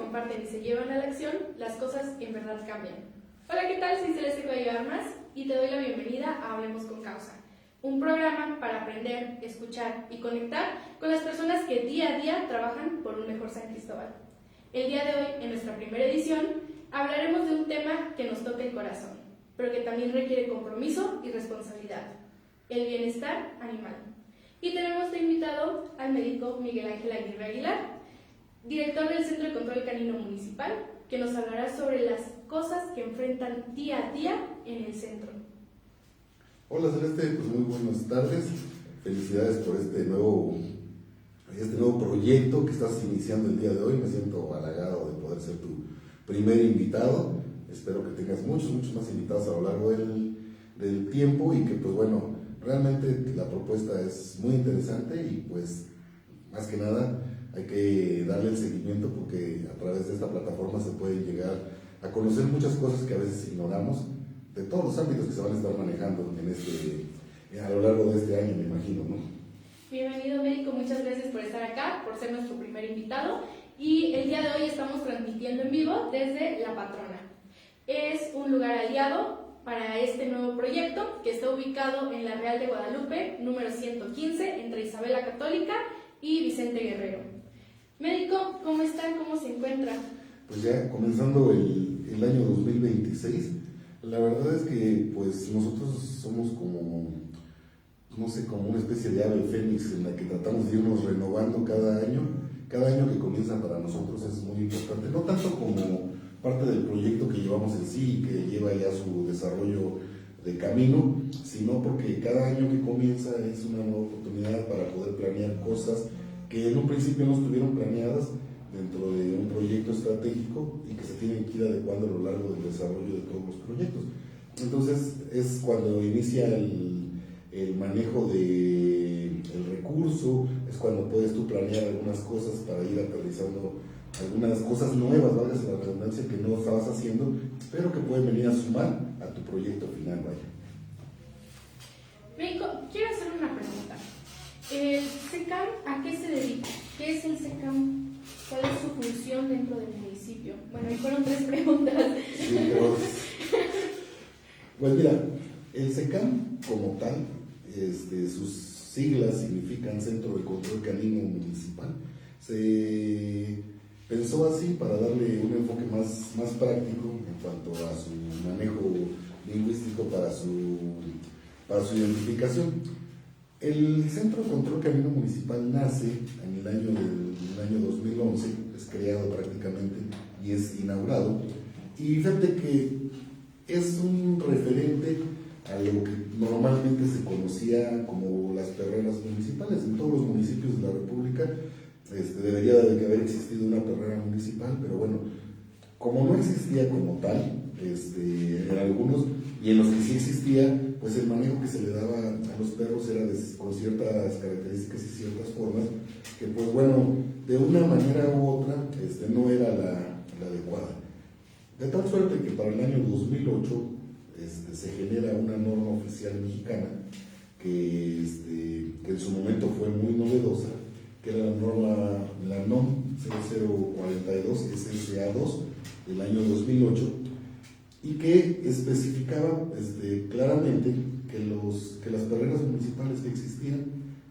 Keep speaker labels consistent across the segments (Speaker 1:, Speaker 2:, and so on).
Speaker 1: comparten y se llevan a la acción, las cosas en verdad cambian. Hola, ¿qué tal? Soy Celeste Cuellar Armas y te doy la bienvenida a Hablemos con Causa, un programa para aprender, escuchar y conectar con las personas que día a día trabajan por un mejor San Cristóbal. El día de hoy, en nuestra primera edición, hablaremos de un tema que nos toca el corazón, pero que también requiere compromiso y responsabilidad: el bienestar animal. Y tenemos de invitado al médico Miguel Ángel Aguirre Aguilar, director del Centro de Control Canino Municipal, que nos hablará sobre las cosas que enfrentan día a día en el centro.
Speaker 2: Hola Celeste, pues muy buenas tardes. Felicidades por este nuevo proyecto que estás iniciando el día de hoy. Me siento halagado de poder ser tu primer invitado. Espero que tengas muchos más invitados a lo largo del tiempo y que pues bueno, realmente la propuesta es muy interesante y pues más que nada hay que darle el seguimiento porque a través de esta plataforma se puede llegar a conocer muchas cosas que a veces ignoramos de todos los ámbitos que se van a estar manejando a lo largo de este año, me imagino, ¿no?
Speaker 1: Bienvenido, médico, muchas gracias por estar acá, por ser nuestro primer invitado, y el día de hoy estamos transmitiendo en vivo desde La Patrona. Es un lugar aliado para este nuevo proyecto que está ubicado en la Real de Guadalupe, número 115, entre Isabel la Católica y Vicente Guerrero. Médico, ¿cómo está? ¿Cómo se encuentra?
Speaker 2: Pues ya comenzando el año 2026, la verdad es que pues nosotros somos como, no sé, como una especie de ave fénix en la que tratamos de irnos renovando cada año. Cada año que comienza para nosotros es muy importante, no tanto como parte del proyecto que llevamos en sí y que lleva ya su desarrollo de camino, sino porque cada año que comienza es una nueva oportunidad para poder planear cosas que en un principio no estuvieron planeadas dentro de un proyecto estratégico y que se tienen que ir adecuando a lo largo del desarrollo de todos los proyectos. Entonces es cuando inicia el manejo del recurso, es cuando puedes tú planear algunas cosas para ir aterrizando algunas cosas nuevas, valga la redundancia, que no estabas haciendo, pero que pueden venir a sumar a tu proyecto final, vaya.
Speaker 1: Médico, quiero hacer una pregunta. ¿El SECAM a qué se dedica? ¿Qué es el SECAM? ¿Cuál es su función dentro del municipio? Bueno, ahí fueron 3 preguntas.
Speaker 2: Sí, pero, pues mira, el SECAM como tal, sus siglas significan Centro de Control Canino Municipal. Se pensó así para darle un enfoque más práctico en cuanto a su manejo lingüístico para su identificación. El Centro de Control Canino Municipal nace en el año 2011, es creado prácticamente y es inaugurado. Y fíjate que es un referente a lo que normalmente se conocía como las perreras municipales. En todos los municipios de la República debería de haber existido una perrera municipal, pero bueno, como no existía como tal, en algunos, y en los que sí existía, pues el manejo que se le daba a los perros era con ciertas características y ciertas formas, que pues bueno, de una manera u otra, no era la adecuada. De tal suerte que para el año 2008 se genera una norma oficial mexicana que en su momento fue muy novedosa, que era la NOM 0042 SSA2 del año 2008, y que especificaba claramente que las perreras municipales que existían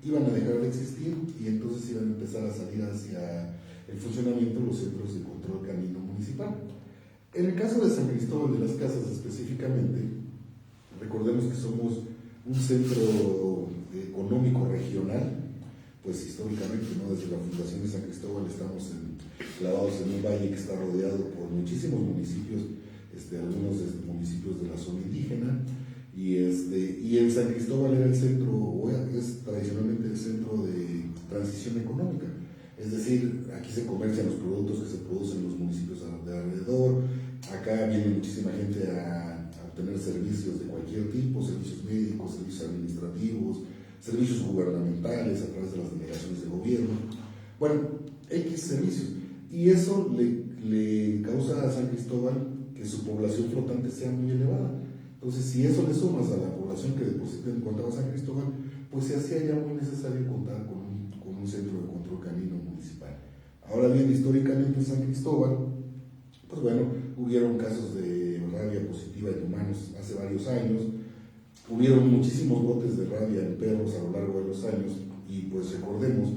Speaker 2: iban a dejar de existir y entonces iban a empezar a salir hacia el funcionamiento de los centros de control canino municipal. En el caso de San Cristóbal de las Casas específicamente, recordemos que somos un centro económico regional, pues históricamente, ¿no? Desde la fundación de San Cristóbal estamos clavados en un valle que está rodeado por muchísimos municipios, algunos municipios de la zona indígena, y en San Cristóbal era el centro, o es tradicionalmente el centro de transición económica. Es decir, aquí se comercian los productos que se producen en los municipios de alrededor, acá viene muchísima gente a obtener servicios de cualquier tipo, servicios médicos, servicios administrativos, servicios gubernamentales a través de las delegaciones de gobierno, bueno, X servicios, y eso le causa a San Cristóbal que su población flotante sea muy elevada. Entonces, si eso le sumas a la población que deposita en cuanto a San Cristóbal, pues se hacía ya muy necesario contar con un centro de control canino municipal. Ahora bien, históricamente en San Cristóbal, pues bueno, hubieron casos de rabia positiva en humanos hace varios años, hubieron muchísimos brotes de rabia en perros a lo largo de los años, y pues recordemos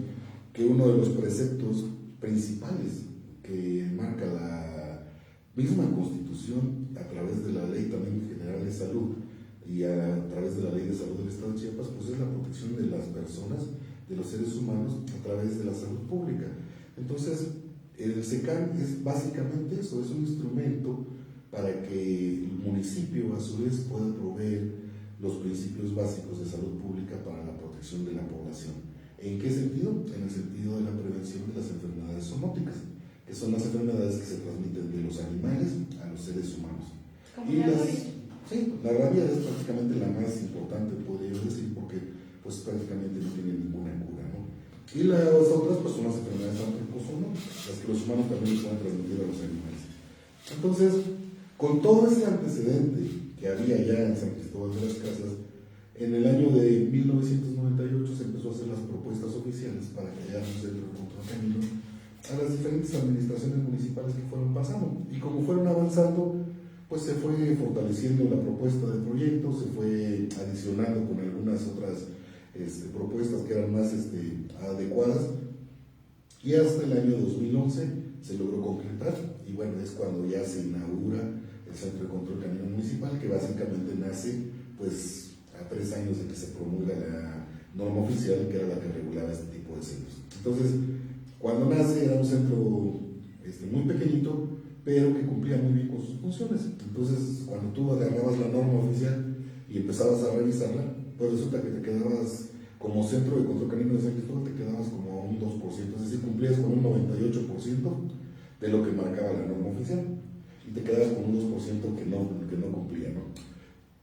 Speaker 2: que uno de los preceptos principales que marca la misma Constitución a través de la Ley también general de salud y a través de la Ley de Salud del Estado de Chiapas, pues es la protección de las personas, de los seres humanos, a través de la salud pública. Entonces, el SECAM es básicamente eso, es un instrumento para que el municipio a su vez pueda proveer los principios básicos de salud pública para la protección de la población. ¿En qué sentido? En el sentido de la prevención de las enfermedades zoonóticas, que son las enfermedades que se transmiten de los animales a los seres humanos.
Speaker 1: Como
Speaker 2: Y
Speaker 1: la
Speaker 2: la rabia es prácticamente la más importante, podría yo decir, porque pues prácticamente no tiene ninguna cura, ¿no? Y las otras pues son las enfermedades antropozoonóticas, las que los humanos también pueden transmitir a los animales. Entonces, con todo ese antecedente que había ya en San Cristóbal de las Casas, en el año de 1998 se empezó a hacer las propuestas oficiales para crear un centro de control canino a las diferentes administraciones municipales que fueron pasando. Y como fueron avanzando, pues se fue fortaleciendo la propuesta de proyecto, se fue adicionando con algunas otras propuestas que eran más adecuadas, y hasta el año 2011 se logró concretar, y bueno, es cuando ya se inaugura el Centro de Control Canino Municipal, que básicamente nace pues a 3 años de que se promulga la norma oficial, que era la que regulaba este tipo de centros. Entonces, cuando nace era un centro muy pequeñito, pero que cumplía muy bien con sus funciones. Entonces, cuando tú agarrabas la norma oficial y empezabas a revisarla, pues resulta que te quedabas como centro de control canino de San Cristóbal, te quedabas como a un 2%, es decir, cumplías con un 98% de lo que marcaba la norma oficial, y te quedabas con un 2% que no cumplía, ¿no?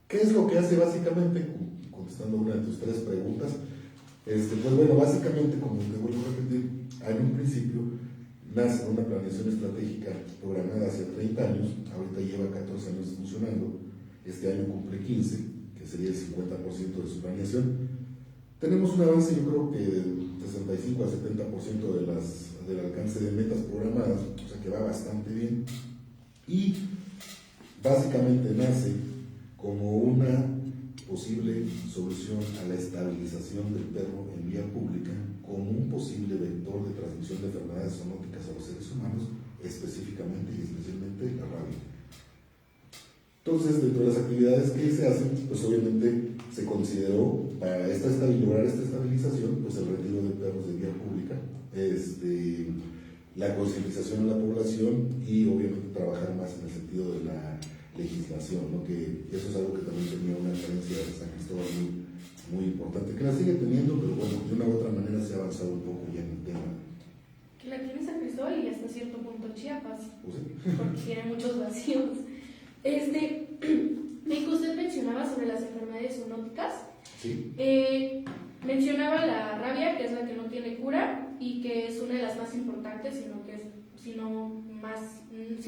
Speaker 2: ¿Qué es lo que hace básicamente? Contestando una de tus 3 preguntas, pues bueno, básicamente, como te vuelvo a repetir, en un principio nace una planeación estratégica programada hace 30 años, ahorita lleva 14 años funcionando, este año cumple 15, que sería el 50% de su planeación. Tenemos un avance, yo creo que del 65 al 70% del alcance de metas programadas, o sea que va bastante bien, y básicamente nace como una posible solución a la estabilización del perro en vía pública, como un posible vector de transmisión de enfermedades zoonóticas a los seres humanos, específicamente y especialmente la rabia. Entonces, dentro de las actividades que se hacen, pues obviamente se consideró para lograr esta estabilización, pues el retiro de perros de vía pública, la concientización de la población y obviamente trabajar más en el sentido de la legislación, ¿no? Que eso es algo que también tenía una carencia de San Cristóbal muy importante, que la sigue teniendo, pero bueno, de una u otra manera se ha avanzado un poco ya en el tema.
Speaker 1: Que la tiene San Cristóbal y hasta cierto punto Chiapas,
Speaker 2: Pues, ¿sí?
Speaker 1: porque tiene muchos vacíos. Que usted mencionaba sobre las enfermedades zoonóticas.
Speaker 2: Sí.
Speaker 1: Mencionaba la rabia, que es la que no tiene cura y que es una de las más importantes, si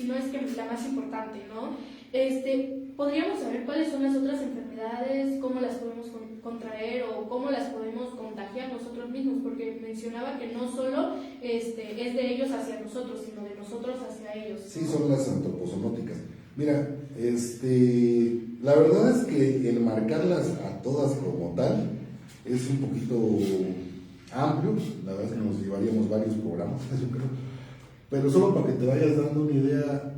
Speaker 1: no es que la más importante, ¿no? ¿Podríamos saber cuáles son las otras enfermedades, cómo las podemos contraer o cómo las podemos contagiar nosotros mismos? Porque mencionaba que no solo es de ellos hacia nosotros, sino de nosotros hacia ellos, ¿no?
Speaker 2: Sí, son las antropozoonóticas. Mira, la verdad es que el marcarlas a todas como tal es un poquito amplio, la verdad es que nos llevaríamos varios programas, yo creo, pero solo para que te vayas dando una idea,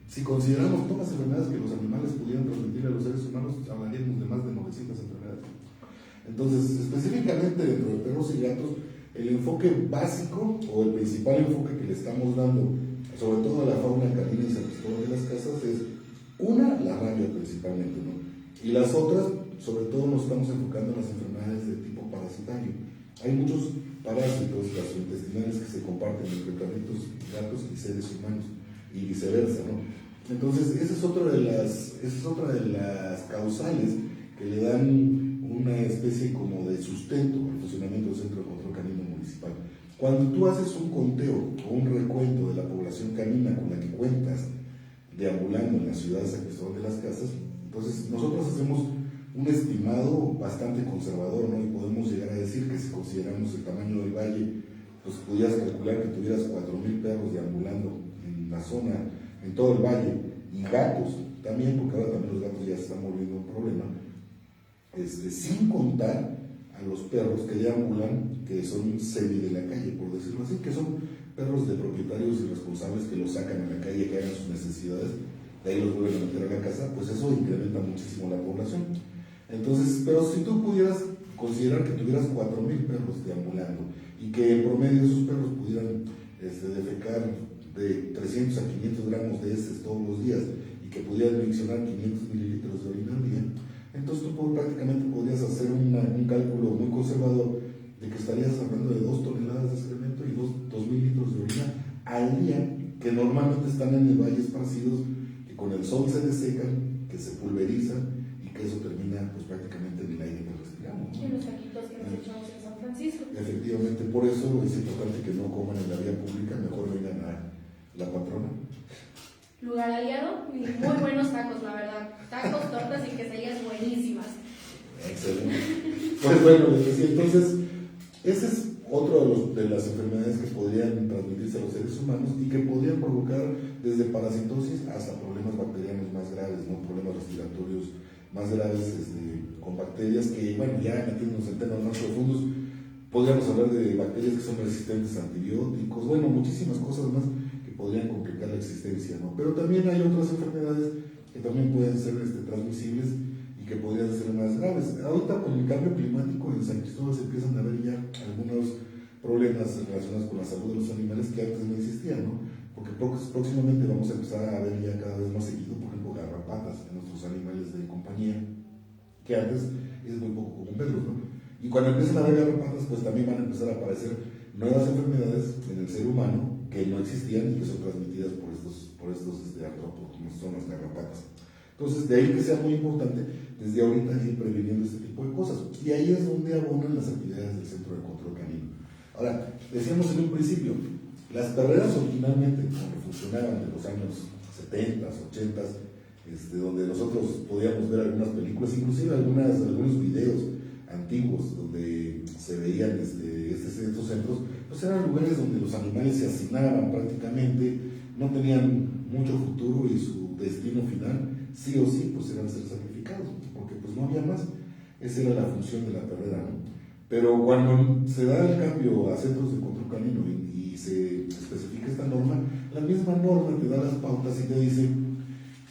Speaker 2: si consideramos todas las enfermedades que los animales pudieran transmitir a los seres humanos, hablaríamos de más de 900 enfermedades. Entonces, específicamente dentro de perros y gatos, el enfoque básico o el principal enfoque que le estamos dando, sobre todo a la fauna canina y San Cristóbal de las Casas, es la rabia principalmente, ¿no? Y las otras, sobre todo nos estamos enfocando en las enfermedades de tipo parasitario. Hay muchos parásitos gastrointestinales que se comparten entre perritos, gatos y seres humanos, y viceversa, ¿no? Entonces, esa es otra de las causales que le dan una especie como de sustento al funcionamiento del Centro de Control Canino Municipal. Cuando tú haces un conteo o un recuento de la población canina con la que cuentas deambulando en la ciudad de San Cristóbal de las Casas, entonces nosotros hacemos un estimado bastante conservador, ¿no? Y podemos llegar a decir que si consideramos el tamaño del valle pues pudieras calcular que tuvieras 4,000 perros deambulando en la zona, en todo el valle, y gatos también, porque ahora también los gatos ya se están volviendo un problema, sin contar a los perros que deambulan, que son semi de la calle, por decirlo así, que son perros de propietarios irresponsables que los sacan a la calle, que hagan sus necesidades, de ahí los vuelven a meter a la casa, pues eso incrementa muchísimo la población. Entonces, pero si tú pudieras considerar que tuvieras 4,000 perros deambulando y que en promedio esos perros pudieran defecar de 300 a 500 gramos de heces todos los días y que pudieran miccionar 500 mililitros de orina al día, entonces tú prácticamente podrías hacer un cálculo muy conservador de que estarías hablando de 2 toneladas de excremento y 2,000 litros de orina al día, que normalmente están en el valle esparcidos, que con el sol se desecan, que se pulverizan y que eso termina pues prácticamente en el aire que respiramos, ¿no?
Speaker 1: Y los taquitos que nos echamos en San Francisco.
Speaker 2: Efectivamente, por eso es importante que no coman en la vía pública, mejor vengan a la patrona.
Speaker 1: Lugar aliado y muy buenos tacos, la verdad. Tacos, tortas y quesadillas buenísimas.
Speaker 2: Excelente. Pues bueno, les decía, entonces, ese es otro de las enfermedades que podrían transmitirse a los seres humanos y que podrían provocar desde parasitosis hasta problemas bacterianos más graves, ¿no? Problemas respiratorios más graves con bacterias que, bueno, ya metiéndonos en temas más profundos, podríamos hablar de bacterias que son resistentes a antibióticos, bueno, muchísimas cosas más que podrían complicar la existencia, ¿no? Pero también hay otras enfermedades que también pueden ser transmisibles y que podrían ser más graves. Ahorita con el cambio climático en San Cristóbal se empiezan a ver ya algunos problemas relacionados con la salud de los animales que antes no existían, ¿no? Porque próximamente vamos a empezar a ver ya cada vez más seguido, por ejemplo, garrapatas en nuestros animales de compañía, que antes es muy poco común verlos, ¿no? Y cuando empiezan a haber garrapatas, pues también van a empezar a aparecer nuevas enfermedades en el ser humano que no existían y que son transmitidas por estos artrópodos, como son las garrapatas. Entonces, de ahí que sea muy importante desde ahorita ir previniendo este tipo de cosas. Y ahí es donde abonan las actividades del Centro de Control Canino. Ahora, decíamos en un principio, las perreras originalmente, como funcionaban en los años 70, 80, donde nosotros podíamos ver algunas películas, inclusive algunos videos antiguos donde se veían estos centros, pues eran lugares donde los animales se hacinaban prácticamente, no tenían mucho futuro y su destino final, sí o sí, pues eran ser sacrificados, porque pues no había más. Esa era la función de la perrera, ¿no? Pero cuando se da el cambio a centros de control canino y se especifica esta norma, la misma norma te da las pautas y te dice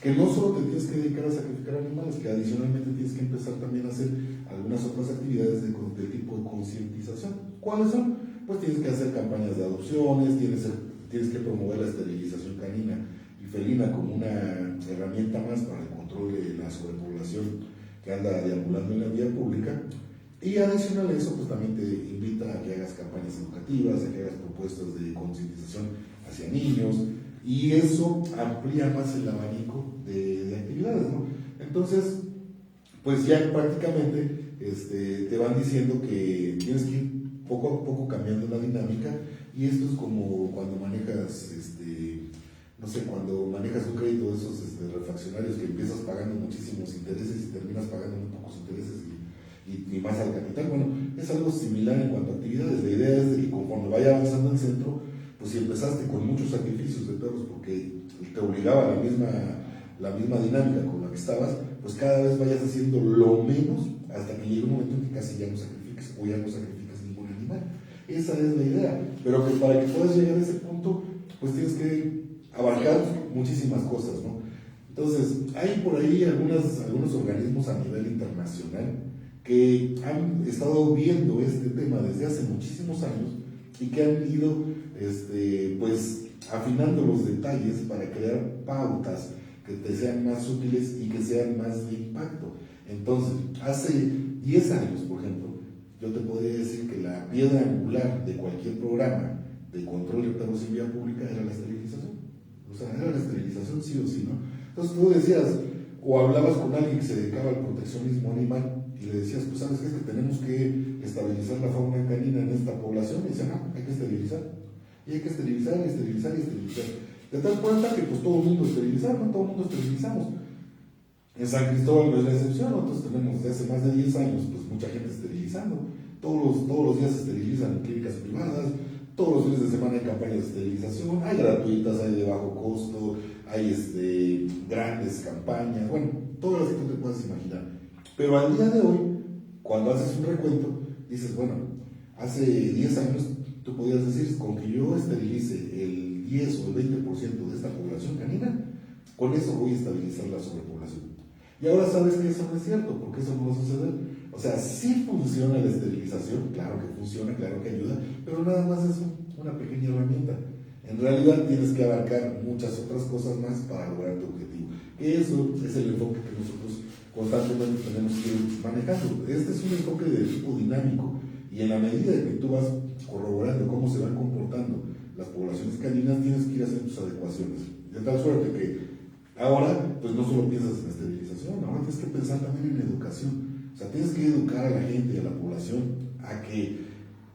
Speaker 2: que no solo te tienes que dedicar a sacrificar animales, que adicionalmente tienes que empezar también a hacer algunas otras actividades de tipo de concientización. ¿Cuáles son? Pues tienes que hacer campañas de adopciones, tienes que promover la esterilización canina y felina como una herramienta más para el control de la sobrepoblación que anda deambulando en la vía pública. Y adicional a eso, pues también te invita a que hagas campañas educativas, a que hagas propuestas de concientización hacia niños, y eso amplía más el abanico de actividades, ¿no? Entonces, pues ya prácticamente te van diciendo que tienes que ir poco a poco cambiando la dinámica, y esto es como cuando manejas, no sé, cuando manejas un crédito de esos refaccionarios que empiezas pagando muchísimos intereses y terminas pagando muy pocos intereses y más al capital. Bueno, es algo similar en cuanto a actividades. La idea es de que conforme vaya avanzando el centro, pues si empezaste con muchos sacrificios de perros porque te obligaba la misma dinámica con la que estabas, pues cada vez vayas haciendo lo menos hasta que llegue un momento en que casi ya no sacrifiques o ya no sacrificas ningún animal. Esa es la idea, pero que para que puedas llegar a ese punto, pues tienes que abarcar muchísimas cosas, ¿no? Entonces, hay por ahí algunos organismos a nivel internacional que han estado viendo este tema desde hace muchísimos años y que han ido pues afinando los detalles para crear pautas que te sean más útiles y que sean más de impacto. Entonces, hace 10 años, por ejemplo, yo te podría decir que la piedra angular de cualquier programa de control de perros en vía pública era la esterilización. O sea, era la esterilización sí o sí, ¿no? Entonces tú decías, o hablabas con alguien que se dedicaba al proteccionismo animal y le decías, pues sabes qué, es que tenemos que estabilizar la fauna canina en esta población, y decían, no, hay que esterilizar. Y hay que esterilizar, y esterilizar, y esterilizar. De tal cuenta que pues todo el mundo esterilizamos, ¿no? Todo el mundo esterilizamos. En San Cristóbal no es la excepción, nosotros tenemos desde hace más de 10 años pues mucha gente esterilizando. Todos los días se esterilizan en clínicas privadas, todos los fines de semana hay campañas de esterilización, hay gratuitas, hay de bajo costo, hay grandes campañas, bueno, todo lo que tú te puedas imaginar. Pero al día de hoy, cuando haces un recuento, dices, bueno, hace 10 años tú podías decir, con que yo esterilice el 10 o el 20% de esta población canina, con eso voy a estabilizar la sobrepoblación. Y ahora sabes que eso no es cierto, porque eso no va a suceder. O sea, sí funciona la esterilización, claro que funciona, claro que ayuda, pero nada más es una pequeña herramienta. En realidad tienes que abarcar muchas otras cosas más para lograr tu objetivo. Eso es el enfoque que nosotros constantemente tenemos que ir manejando. Este es un enfoque de tipo dinámico, y en la medida que tú vas corroborando cómo se van comportando las poblaciones caninas, tienes que ir haciendo tus adecuaciones. De tal suerte que ahora, pues no solo piensas en esterilización, ahora tienes que pensar también en educación. O sea, tienes que educar a la gente y a la población a que,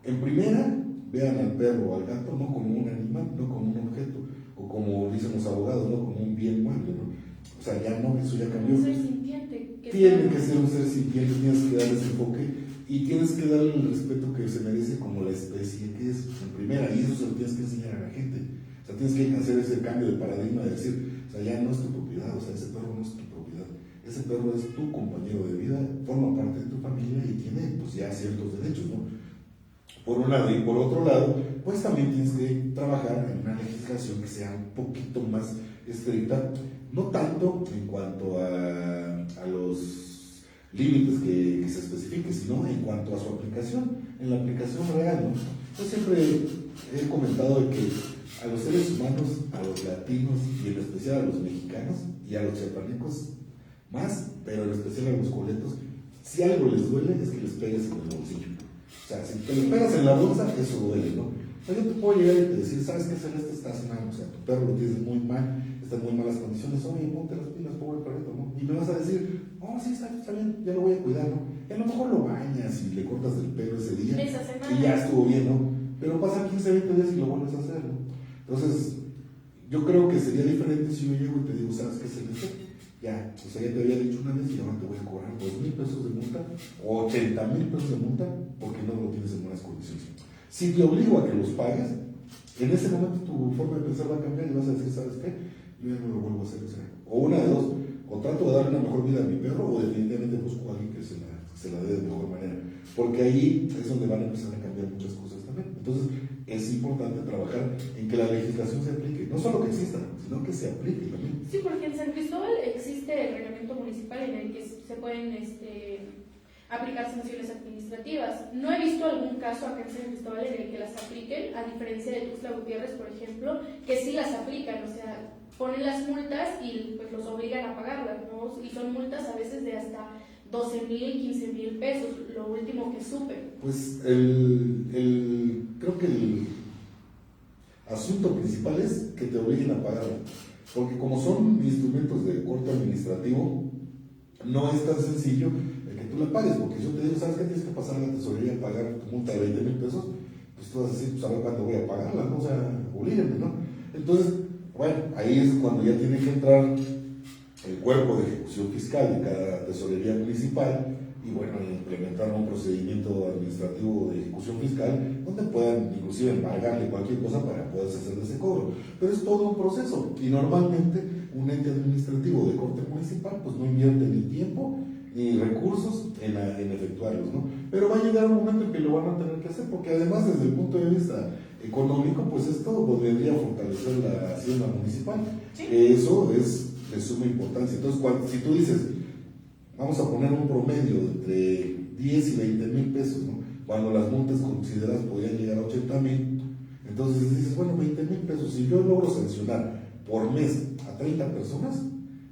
Speaker 2: en primera, vean al perro o al gato no como un animal, no como un objeto, o como dicen los abogados, no como un bien mueble, ¿no? O sea, ya no, eso ya cambió.
Speaker 1: Un ser sintiente.
Speaker 2: Tiene que ser un ser sintiente, tienes que darle ese enfoque y tienes que darle el respeto que se merece como la especie que es, en primera, y eso se lo tienes que enseñar a la gente. O sea, tienes que hacer ese cambio de paradigma de decir, o sea, ya no es tu propiedad, o sea, ese perro no es tu propiedad. Ese perro es tu compañero de vida, forma parte de tu familia y tiene pues ya ciertos derechos, ¿no? Por un lado, y por otro lado, pues también tienes que trabajar en una legislación que sea un poquito más estricta, no tanto en cuanto a los límites que se especifiquen, sino en cuanto a su aplicación, en la aplicación real, ¿no? Yo siempre he comentado de que a los seres humanos, a los latinos y en especial a los mexicanos y a los chiapanecos más, pero en especial a los coletos, si algo les duele es que les pegues en el bolsillo. O sea, si te lo pegas en la bolsa, eso duele, ¿no? O sea, yo te puedo llegar y te decir, ¿sabes qué, Celeste? Estás mal, o sea, tu perro lo tienes muy mal, está en muy malas condiciones, oye, ponte las pilas, pobre perrito, ¿no? Y me vas a decir, oh, sí, está bien, ya lo voy a cuidar, ¿no? Y a lo mejor lo bañas y le cortas el pelo ese día, y ya estuvo bien, ¿no? Pero pasan 15, 20 días y lo vuelves a hacer, ¿no? Entonces, yo creo que sería diferente si yo llego y te digo, ¿sabes qué, Celeste? Ya, o sea, ya te había dicho una vez y ahora te voy a cobrar 2,000 pesos de multa o 80,000 pesos de multa porque no lo tienes en buenas condiciones. Si te obligo a que los pagues, en ese momento tu forma de pensar va a cambiar y vas a decir, ¿sabes qué? Yo ya no lo vuelvo a hacer. O una de dos, o trato de darle una mejor vida a mi perro o definitivamente busco a alguien que se la dé de mejor manera. Porque ahí es donde van a empezar a cambiar muchas cosas también. Entonces, es importante trabajar en que la legislación se aplique, no solo que exista, sino que se aplique también.
Speaker 1: Sí, porque en San Cristóbal existe el reglamento municipal en el que se pueden aplicar sanciones administrativas. No he visto algún caso acá en San Cristóbal en el que las apliquen, a diferencia de Tuxtla Gutiérrez, por ejemplo, que sí las aplican, o sea, ponen las multas y pues los obligan a pagarlas, ¿no? Y son multas a veces de hasta 12,000, 15,000 pesos, lo último que supe.
Speaker 2: Pues creo que el asunto principal es que te obliguen a pagarlo, porque como son instrumentos de corte administrativo, no es tan sencillo el que tú la pagues, porque yo te digo, ¿sabes qué? Tienes que pasar a la tesorería a pagar tu multa de 20,000 pesos, pues tú vas a decir, pues a ver cuándo voy a pagarla, ¿no? O sea, oblíguenme, ¿no? Entonces, bueno, ahí es cuando ya tiene que entrar el cuerpo de ejecución fiscal de cada tesorería municipal y bueno, implementar un procedimiento administrativo de ejecución fiscal donde puedan inclusive embargarle cualquier cosa para poder hacer ese cobro. Pero es todo un proceso y normalmente un ente administrativo de corte municipal pues no invierte ni tiempo ni recursos en efectuarlos, ¿no? Pero va a llegar un momento en que lo van a tener que hacer porque además desde el punto de vista económico pues esto podría fortalecer la hacienda municipal.
Speaker 1: ¿Sí?
Speaker 2: Eso es de suma importancia. Entonces, si tú dices, vamos a poner un promedio entre 10 y 20,000 pesos, ¿no? Cuando las multas consideradas podrían llegar a 80,000, entonces dices, bueno, 20,000 pesos, si yo logro sancionar por mes a 30 personas,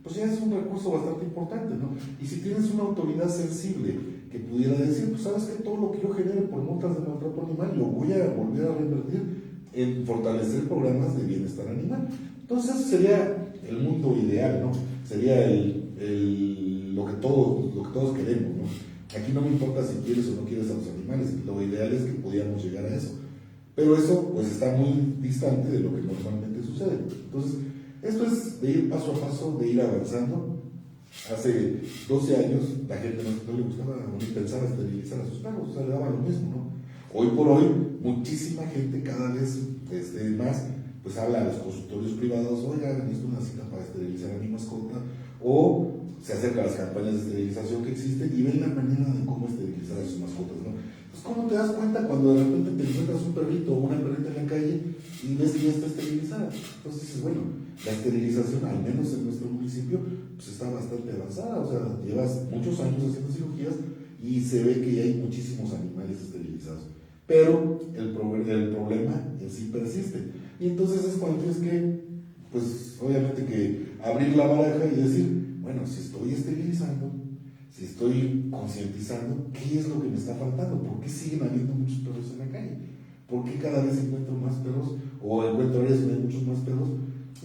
Speaker 2: pues ya es un recurso bastante importante, ¿no? Y si tienes una autoridad sensible que pudiera decir, pues sabes que todo lo que yo genere por multas de maltrato animal lo voy a volver a reinvertir en fortalecer programas de bienestar animal. Entonces eso sería el mundo ideal, ¿no? Sería lo que todos queremos, ¿no? Aquí no me importa si quieres o no quieres a los animales, lo ideal es que pudiéramos llegar a eso. Pero eso pues está muy distante de lo que normalmente sucede. Entonces, esto es de ir paso a paso, de ir avanzando. Hace 12 años la gente no le gustaba ni pensaba esterilizar a sus perros, o sea, le daba lo mismo, ¿no? Hoy por hoy muchísima gente cada vez más pues habla a los consultorios privados, oiga, necesito una cita para esterilizar a mi mascota, o se acerca a las campañas de esterilización que existen y ven la manera de cómo esterilizar a sus mascotas, ¿no? Pues ¿cómo te das cuenta cuando de repente te encuentras un perrito o una perrita en la calle y ves que ya está esterilizada? Entonces dices, bueno, la esterilización, al menos en nuestro municipio, pues está bastante avanzada, o sea, llevas muchos años haciendo cirugías y se ve que ya hay muchísimos animales esterilizados. Pero el problema en sí persiste. Y entonces es cuando tienes que, pues obviamente que abrir la baraja y decir, bueno, si estoy esterilizando, si estoy concientizando, ¿qué es lo que me está faltando? ¿Por qué siguen habiendo muchos perros en la calle? ¿Por qué cada vez encuentro más perros o encuentro áreas donde hay muchos más perros?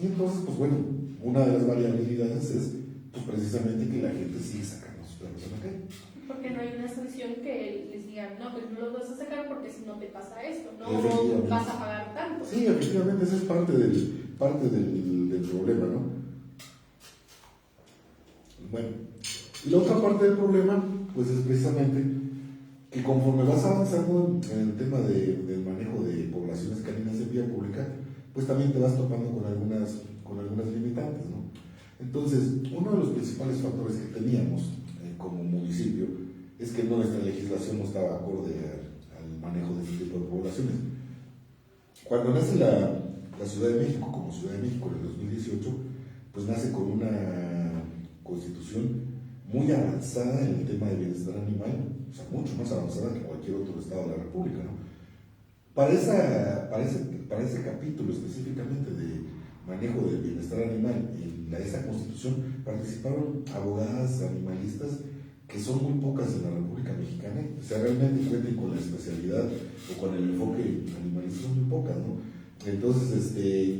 Speaker 2: Y entonces, pues bueno, una de las variabilidades es pues precisamente que la gente sigue sacando a sus perros en la calle.
Speaker 1: Porque no hay una sanción que les diga, no, pues no los vas a sacar porque si no te pasa esto, no vas a pagar tanto.
Speaker 2: Sí, efectivamente, esa es parte del problema, ¿no? Bueno, y la otra parte del problema, pues es precisamente que conforme vas avanzando en el tema del manejo de poblaciones caninas en vía pública, pues también te vas topando con algunas limitantes, ¿no? Entonces, uno de los principales factores que teníamos como municipio es que nuestra legislación no estaba acorde al manejo de este tipo de poblaciones. Cuando nace la Ciudad de México como Ciudad de México en el 2018, pues nace con una constitución muy avanzada en el tema de bienestar animal, o sea, mucho más avanzada que cualquier otro estado de la República, ¿no? Para ese capítulo específicamente de manejo del bienestar animal en esa constitución participaron abogadas animalistas que son muy pocas en la República Mexicana, o sea, realmente cuenten con la especialidad o con el enfoque animalista, son muy pocas, ¿no? Entonces,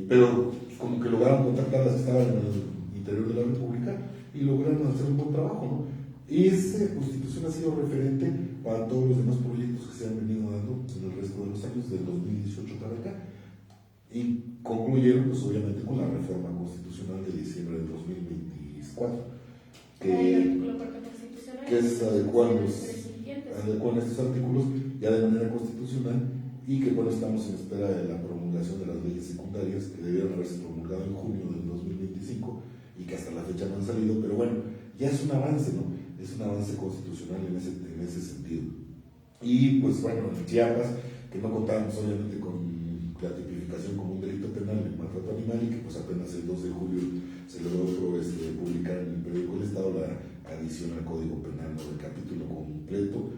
Speaker 2: pero como que lograron contactar a las que estaban en el interior de la República y lograron hacer un buen trabajo, ¿no? Y esa constitución ha sido referente para todos los demás proyectos que se han venido dando en el resto de los años, del 2018 para acá. Y concluyeron, pues obviamente, con la reforma constitucional de diciembre del 2024, que es adecuar estos artículos ya de manera constitucional y que bueno, estamos en espera de la promulgación de las leyes secundarias que debieron haberse promulgado en junio del 2025 y que hasta la fecha no han salido, pero bueno, ya es un avance, ¿no? Es un avance constitucional en ese sentido. Y pues bueno, en Chiapas, que no contábamos obviamente con la tipificación como un delito penal en maltrato animal y que pues apenas el 2 de julio se logró publicar en el periódico El Estado la adición al Código Penal, ¿no? Del capítulo completo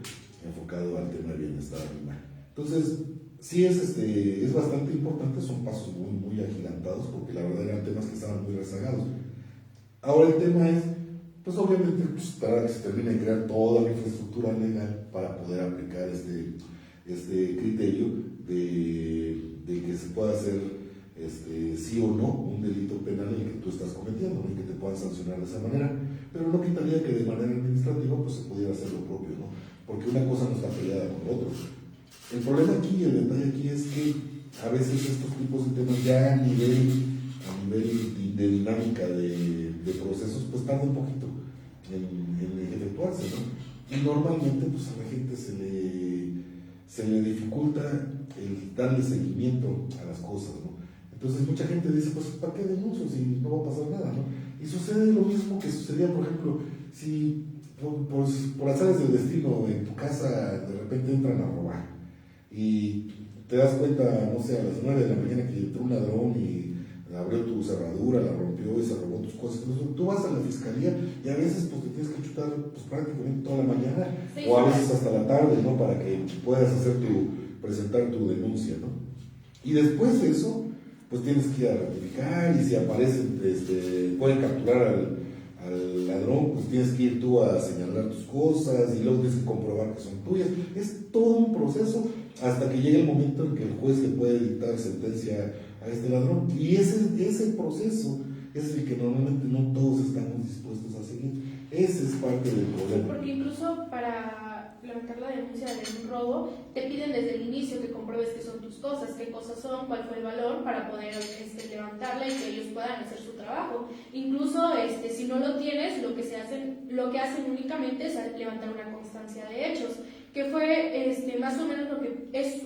Speaker 2: enfocado al tema de bienestar animal. Entonces, sí es bastante importante, son pasos muy agigantados porque la verdad eran temas que estaban muy rezagados. Ahora el tema es, pues obviamente, pues, esperar a que se termine de crear toda la infraestructura legal para poder aplicar este criterio de que se pueda hacer sí o no un delito penal en el que tú estás cometiendo, ¿no? Y que te puedan sancionar de esa manera, pero no quitaría que de manera administrativa pues se pudiera hacer lo propio, ¿no? Porque una cosa no está peleada con la otra. El problema aquí, el detalle aquí es que a veces estos tipos de temas ya a nivel de dinámica de procesos pues tarda un poquito en efectuarse, ¿no? Y normalmente pues a la gente se le dificulta el darle seguimiento a las cosas, ¿no? Entonces mucha gente dice, pues ¿para qué denuncio si no va a pasar nada, ¿no? Y sucede lo mismo que sucedía, por ejemplo, si por azares del destino en tu casa de repente entran a robar y te das cuenta, no sé, a las 9 de la mañana que entró un ladrón y abrió tu cerradura, la rompió y se robó tus cosas. Entonces, tú vas a la fiscalía y a veces pues te tienes que chutar pues, prácticamente toda la mañana, sí, o a veces hasta la tarde, ¿no? Para que puedas presentar tu denuncia, ¿no? Y después de eso, pues tienes que ir a ratificar y si aparecen, pueden capturar al ladrón, pues tienes que ir tú a señalar tus cosas y luego tienes que comprobar que son tuyas. Es todo un proceso hasta que llegue el momento en que el juez le puede dictar sentencia a este ladrón. Y ese proceso es el que normalmente no todos estamos dispuestos a seguir. Ese es parte del problema.
Speaker 1: Porque incluso para levantar la denuncia de un robo, te piden desde el inicio que compruebes qué son tus cosas, qué cosas son, cuál fue el valor para poder levantarla y que ellos puedan hacer su trabajo. Incluso si no lo tienes, lo que hacen únicamente es levantar una constancia de hechos, que fue más o menos lo que es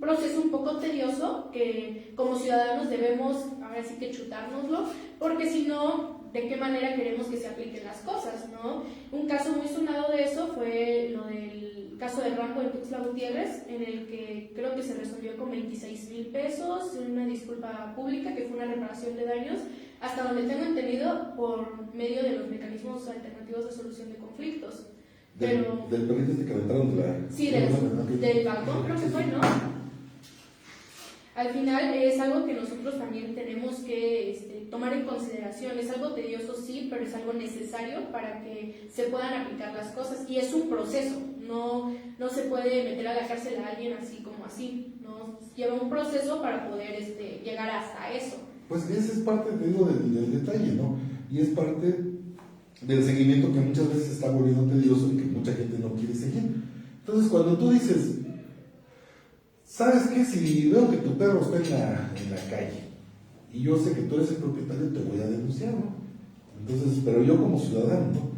Speaker 1: proceso un poco tedioso que como ciudadanos debemos ahora sí que chutárnoslo, porque si no, ¿de qué manera queremos que se apliquen las cosas, no? Un caso muy sonado de eso fue lo del caso de Rango en Tuxtla Gutiérrez, en el que creo que se resolvió con 26,000 pesos, una disculpa pública que fue una reparación de daños, hasta donde tengo entendido por medio de los mecanismos alternativos de solución de conflictos. Pero,
Speaker 2: del perrito este que aventaron de la...
Speaker 1: sí, del balcón creo que fue, ¿no? Al final es algo que nosotros también tenemos que tomar en consideración. Es algo tedioso, sí, pero es algo necesario para que se puedan aplicar las cosas. Y es un proceso, no se puede meter a la cárcel a alguien así como así, ¿no? Lleva un proceso para poder llegar hasta eso.
Speaker 2: Pues ese es parte, te digo, del detalle, ¿no? Y es parte del seguimiento que muchas veces se está volviendo tedioso y que mucha gente no quiere seguir. Entonces, cuando tú dices, ¿sabes qué? Si veo que tu perro está en la calle y yo sé que tú eres el propietario, te voy a denunciar, ¿no? Entonces, pero yo como ciudadano, ¿no?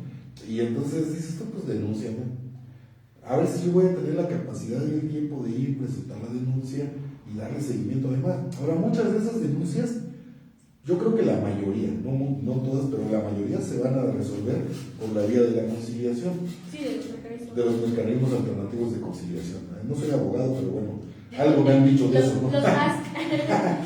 Speaker 2: Y entonces dices, tú pues denúnciame. A ver si yo voy a tener la capacidad y el tiempo de ir, presentar la denuncia y darle seguimiento además. Ahora, muchas de esas denuncias, yo creo que la mayoría, no todas, pero la mayoría se van a resolver por la vía de la conciliación.
Speaker 1: Sí,
Speaker 2: de los mecanismos alternativos de conciliación. No soy abogado, pero bueno, algo me han dicho de eso, ¿no?
Speaker 1: Los más,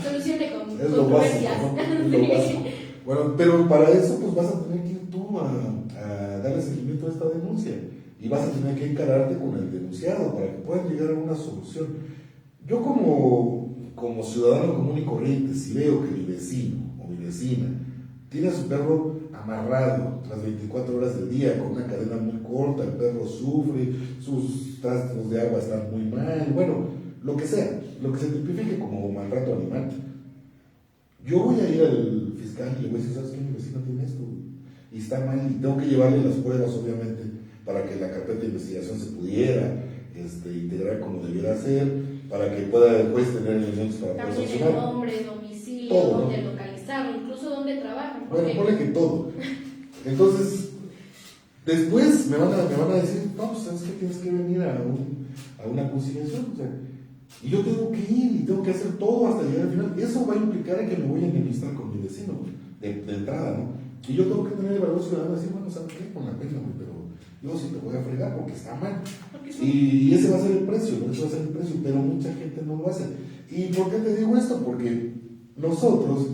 Speaker 1: solución de
Speaker 2: es lo básico, ¿no? Es lo básico. Bueno, pero para eso pues vas a tener que ir tú a darle seguimiento a esta denuncia y vas a tener que encararte con el denunciado para que puedan llegar a una solución. Yo como ciudadano común y corriente, si veo que mi vecino o mi vecina tiene a su perro amarrado las 24 horas del día con una cadena muy corta, el perro sufre, sus trastos de agua están muy mal, bueno, lo que sea, lo que se tipifique como maltrato animal. Yo voy a ir al fiscal y le voy a decir, ¿sabes qué? Mi vecino tiene esto y está mal y tengo que llevarle las pruebas, obviamente, para que la carpeta de investigación se pudiera integrar como debiera ser, para que pueda el juez tener elementos para poder
Speaker 1: también
Speaker 2: sancionar.
Speaker 1: el nombre, domicilio,
Speaker 2: todo,
Speaker 1: dónde
Speaker 2: ¿no?
Speaker 1: localizarlo, incluso dónde trabajan.
Speaker 2: Bueno, ponle que todo. Entonces, después me van a decir, no, pues sabes que tienes que venir a una conciliación, o sea, y yo tengo que ir y tengo que hacer todo hasta llegar al final. Eso va a implicar que me voy a enemistar con mi vecino, de entrada, ¿no? Y yo tengo que tener el valor ciudadano de decir, bueno, ¿sabes qué? Con la pena, pero yo sí te voy a fregar porque está mal. Y ese va a ser el precio, ¿no? Ese va a ser el precio, pero mucha gente no lo hace. ¿Y por qué te digo esto? Porque nosotros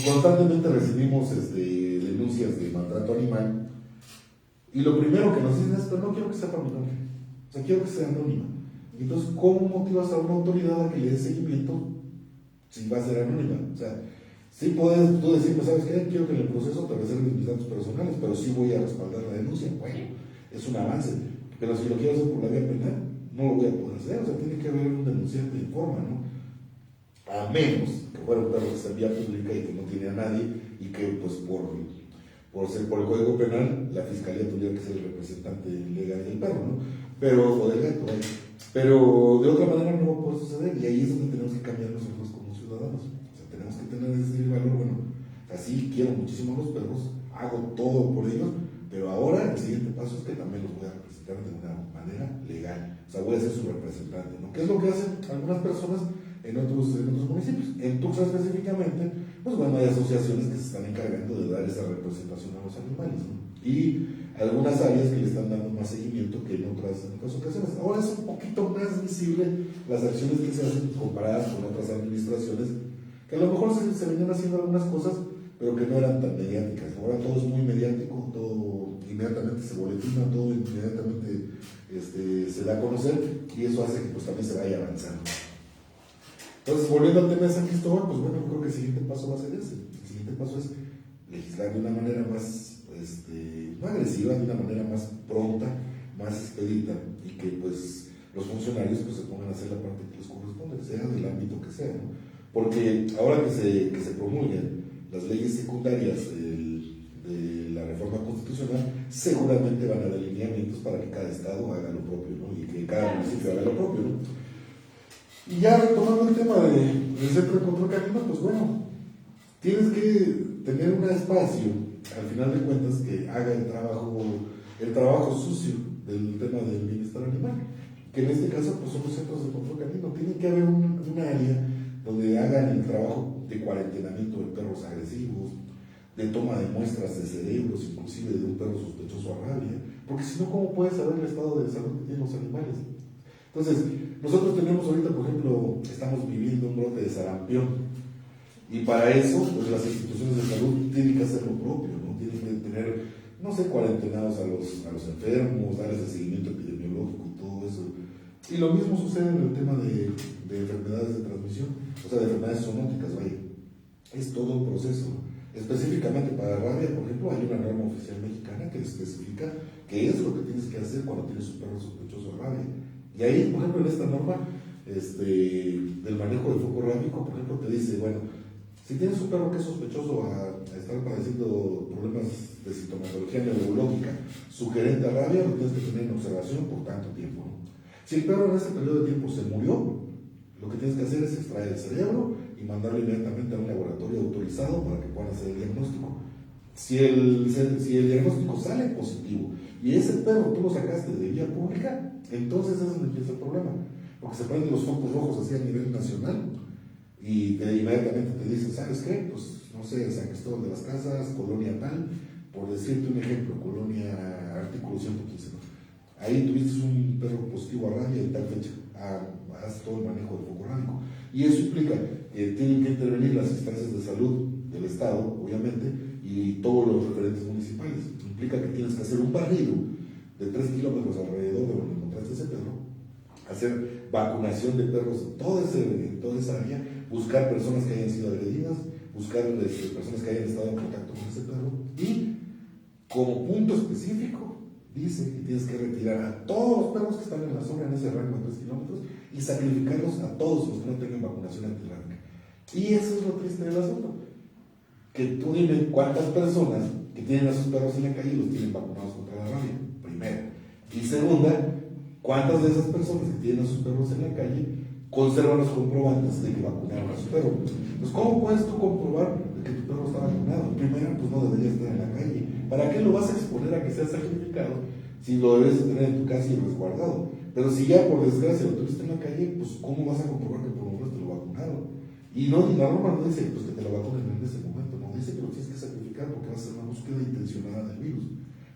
Speaker 2: constantemente recibimos denuncias de maltrato animal y lo primero que nos dicen es, pero no quiero que sepa mi nombre, o sea, quiero que sea anónima. Entonces, ¿cómo motivas a una autoridad a que le dé seguimiento si va a ser anónima? O sea, sí puedes tú decirme, ¿sabes qué? Quiero que en el proceso te reserves mis datos personales, pero sí voy a respaldar la denuncia. Bueno, es un avance, pero si lo quiero hacer por la vía penal, no lo voy a poder hacer. O sea, tiene que haber un denunciante en forma, ¿no? A menos que fuera un perro que está en vía pública y que no tiene a nadie y que, pues, por el Código Penal, la fiscalía tuviera que ser el representante legal del perro, ¿no? Pero, o del gato, ¿vale? Pero de otra manera no va a poder suceder y ahí es donde tenemos que cambiar nosotros como ciudadanos. O sea, tenemos que tener ese valor, bueno, así quiero muchísimo a los perros, hago todo por ellos, pero ahora el siguiente paso es que también los voy a representar de una manera legal. O sea, voy a ser su representante, ¿no? ¿Qué es lo que hacen algunas personas en otros municipios? En Tuxtla específicamente, pues bueno, hay asociaciones que se están encargando de dar esa representación a los animales, ¿no? Y algunas áreas que le están dando más seguimiento que en otras ocasiones. Ahora es un poquito más visible las acciones que se hacen comparadas con otras administraciones, que a lo mejor se venían haciendo algunas cosas, pero que no eran tan mediáticas. Ahora todo es muy mediático, todo inmediatamente se boletina, todo inmediatamente se da a conocer, y eso hace que pues también se vaya avanzando. Entonces, volviendo al tema de San Cristóbal, pues bueno, creo que el siguiente paso va a ser ese. El siguiente paso es legislar de una manera más no agresiva, de una manera más pronta, más expedita, y que pues los funcionarios pues se pongan a hacer la parte que les corresponde, sea del ámbito que sea, ¿no? Porque ahora que se promulguen las leyes secundarias de la reforma constitucional, seguramente van a haber lineamientos para que cada estado haga lo propio, ¿no? Y que cada municipio haga lo propio, ¿no? Y ya retomando el tema del Centro de Control Canino, pues bueno, tienes que tener un espacio, al final de cuentas, que haga el trabajo sucio del tema del bienestar animal. que en este caso pues son los centros de control canino. Tiene que haber un área donde hagan el trabajo de cuarentenamiento de perros agresivos, de toma de muestras de cerebros, inclusive de un perro sospechoso a rabia, porque si no, ¿cómo puedes saber el estado de salud que tienen los animales? Entonces, nosotros tenemos ahorita, por ejemplo, estamos viviendo un brote de sarampión, y para eso, pues las instituciones de salud tienen que hacer lo propio, ¿no? Tienen que tener, no sé, cuarentenados a los enfermos, darles el seguimiento epidemiológico y todo eso. Y lo mismo sucede en el tema de enfermedades de transmisión, o sea, de enfermedades zoonóticas, vaya. Es todo un proceso. Específicamente para rabia, por ejemplo, hay una norma oficial mexicana que especifica qué es lo que tienes que hacer cuando tienes un perro sospechoso de rabia. Y ahí, por ejemplo, en esta norma del manejo del foco rábico, por ejemplo, te dice, bueno, si tienes un perro que es sospechoso a estar padeciendo problemas de sintomatología neurológica sugerente a rabia, lo tienes que tener en observación por tanto tiempo, ¿no? Si el perro en ese periodo de tiempo se murió, lo que tienes que hacer es extraer el cerebro y mandarlo inmediatamente a un laboratorio autorizado para que puedan hacer el diagnóstico. Si el diagnóstico sale positivo y ese perro tú lo sacaste de vía pública, entonces es donde empieza el problema, porque se prenden los focos rojos así a nivel nacional y inmediatamente te dicen, ¿sabes qué? Pues no sé, San Cristóbal de las Casas, colonia tal, por decirte un ejemplo, colonia artículo 115, ¿no? Ahí tuviste un perro positivo a rabia en tal fecha, haz todo el manejo del foco rábico. Y eso implica que tienen que intervenir las instancias de salud del Estado, obviamente, y todos los referentes municipales. Implica que tienes que hacer un barrido de 3 kilómetros alrededor de donde encontraste ese perro, hacer vacunación de perros en toda esa área, buscar personas que hayan sido agredidas, buscar personas que hayan estado en contacto con ese perro y, como punto específico, dice que tienes que retirar a todos los perros que están en la zona, en ese rango de 3 kilómetros, y sacrificarlos a todos los que no tengan vacunación antirrábica. Y eso es lo triste del asunto. Que tú dime cuántas personas que tienen a sus perros en la calle los tienen vacunados contra la rabia, primera. Y segunda, cuántas de esas personas que tienen a sus perros en la calle conservan los comprobantes de que vacunaron a su perro. Pues, ¿cómo puedes tú comprobar que tu perro está vacunado? Primero, pues no debería estar en la calle. ¿Para qué lo vas a exponer a que sea sacrificado si lo debes tener en tu casa y resguardado? Pero si ya por desgracia lo tuviste en la calle, pues ¿cómo vas a comprobar que por lo menos te lo vacunaron? Y la norma no dice pues, que te lo vacunen en ese momento, no dice que lo tienes que sacrificar porque va a ser una búsqueda intencionada del virus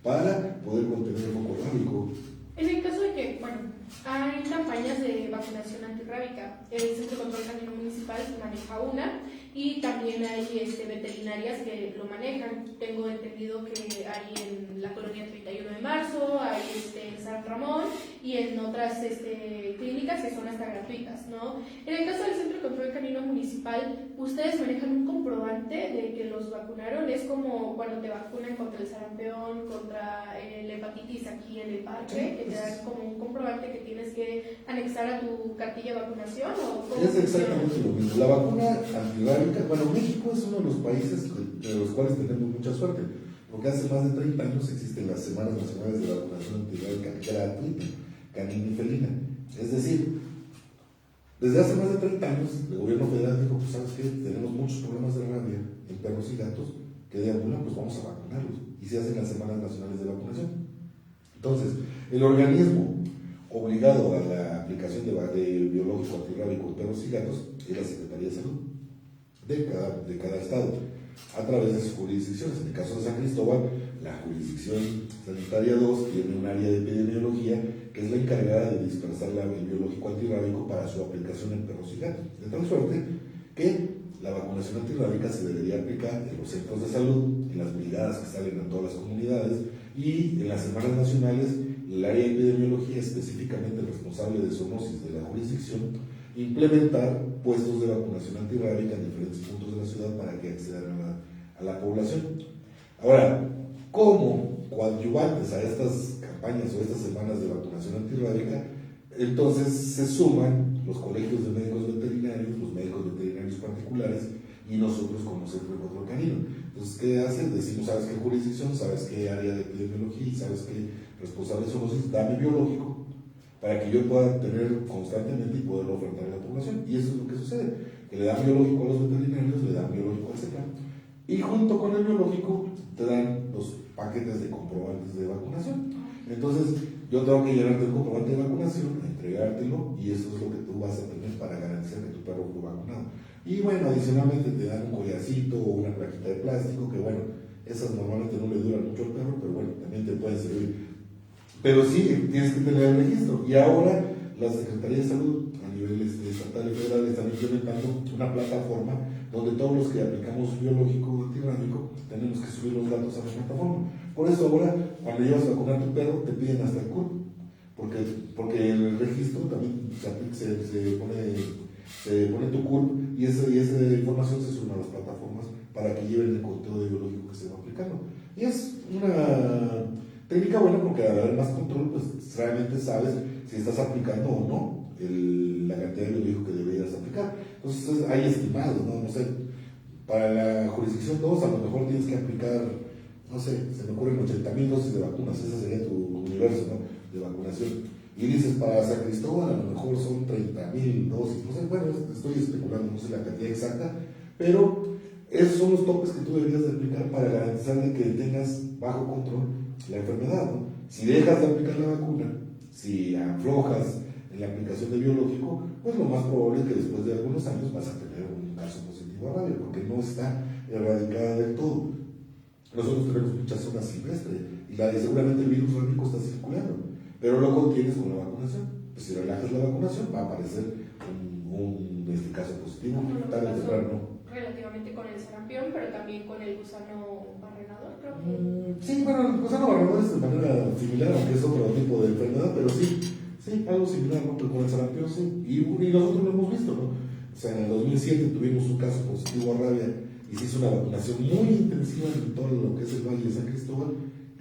Speaker 2: para poder contener el foco rábico.
Speaker 1: En el caso de que, bueno, hay campañas de vacunación antirrábica, el Centro de Control Canino Municipal maneja una y también hay veterinarias que lo manejan. Tengo entendido que hay en la colonia 31 de marzo, hay en San Ramón y en otras clínicas que son hasta gratuitas, ¿no? En el caso del Centro de Control Canino Municipal, ustedes manejan un comprobante de que los vacunaron. Es como cuando te vacunan contra el sarampión, contra la hepatitis aquí en el parque, que te dan como un comprobante que tienes que anexar a tu cartilla de vacunación. ¿O cómo
Speaker 2: es exactamente lo mismo. La vacuna antirrábica, bueno, México es uno de los países de los cuales tenemos mucha suerte, porque hace más de 30 años existen las Semanas Nacionales de Vacunación Antirrábica gratuita, canina y felina. Es decir, desde hace más de 30 años el gobierno federal dijo, pues sabes qué, tenemos muchos problemas de rabia en perros y gatos que deambulan, pues vamos a vacunarlos. Y se hacen las Semanas Nacionales de Vacunación. Entonces, el organismo obligado a la aplicación de biológico antirrábico en perros y gatos es la Secretaría de Salud de cada estado, a través de sus jurisdicciones. En el caso de San Cristóbal, la jurisdicción sanitaria 2 tiene un área de epidemiología que es la encargada de dispersar el biológico antirrábico para su aplicación en perros y gatos. De tal suerte que la vacunación antirrábica se debería aplicar en los centros de salud, en las brigadas que salen a todas las comunidades y en las semanas nacionales. El área de epidemiología, específicamente el responsable de zoonosis de la jurisdicción, implementar puestos de vacunación antirrábica en diferentes puntos de la ciudad para que accedan a la población. Ahora, como coadyuvantes a estas campañas o estas semanas de vacunación antirrábica, entonces se suman los colegios de médicos veterinarios, los médicos veterinarios particulares y nosotros como Centro de Control Canino. Entonces, ¿qué hacen? Decimos, ¿sabes qué jurisdicción? ¿Sabes qué área de epidemiología? ¿Sabes qué responsable de zoonosis? Dame biológico para que yo pueda tener constantemente y poderlo ofertar a la población. Y eso es lo que sucede, que le dan biológico a los veterinarios, le dan biológico al SECAM, y junto con el biológico te dan los paquetes de comprobantes de vacunación. Entonces, yo tengo que llenarte el comprobante de vacunación, entregártelo, y eso es lo que tú vas a tener para garantizar que tu perro fue vacunado. Y bueno, adicionalmente te dan un collarcito o una plaquita de plástico, que bueno, esas normalmente no le duran mucho al perro, pero bueno, también te pueden servir. Pero sí, tienes que tener el registro. Y ahora la Secretaría de Salud a nivel estatal y federal están implementando una plataforma donde todos los que aplicamos biológico antirrábico tenemos que subir los datos a la plataforma. Por eso ahora, cuando llevas a vacunar a tu perro, te piden hasta el CURP, porque el registro también se pone tu CURP, y esa información se suma a las plataformas para que lleven el conteo de biológico que se va aplicando. Y es una técnica buena, porque al haber más control, pues realmente sabes si estás aplicando o no la cantidad de biológico que deberías aplicar. Entonces hay estimados, ¿no? No sé, para la jurisdicción 2 a lo mejor tienes que aplicar, no sé, se me ocurren 80,000 dosis de vacunas, ese sería tu universo, ¿no?, de vacunación. Y dices, para San Cristóbal a lo mejor son 30,000 dosis, no sé, bueno, estoy especulando, no sé la cantidad exacta, pero esos son los topes que tú deberías de aplicar para garantizar de que tengas bajo control la enfermedad, ¿no? Si dejas de aplicar la vacuna, si aflojas en la aplicación de biológico, pues lo más probable es que después de algunos años vas a tener un caso positivo a rabia, porque no está erradicada del todo. Nosotros tenemos mucha zona silvestre y seguramente el virus rábico está circulando, pero lo contienes con la vacunación. Pues si relajas la vacunación, va a aparecer un caso positivo, tarde o temprano.
Speaker 1: Relativamente con el sarampión, pero también con el gusano barrenador, creo que.
Speaker 2: Sí, bueno, el gusano barrenador es de manera similar, aunque es otro tipo de enfermedad, pero sí, algo similar, ¿no? Pero con el sarampión sí, y nosotros lo hemos visto, ¿no? O sea, en el 2007 tuvimos un caso positivo a rabia y se hizo una vacunación muy intensiva en todo lo que es el Valle de San Cristóbal,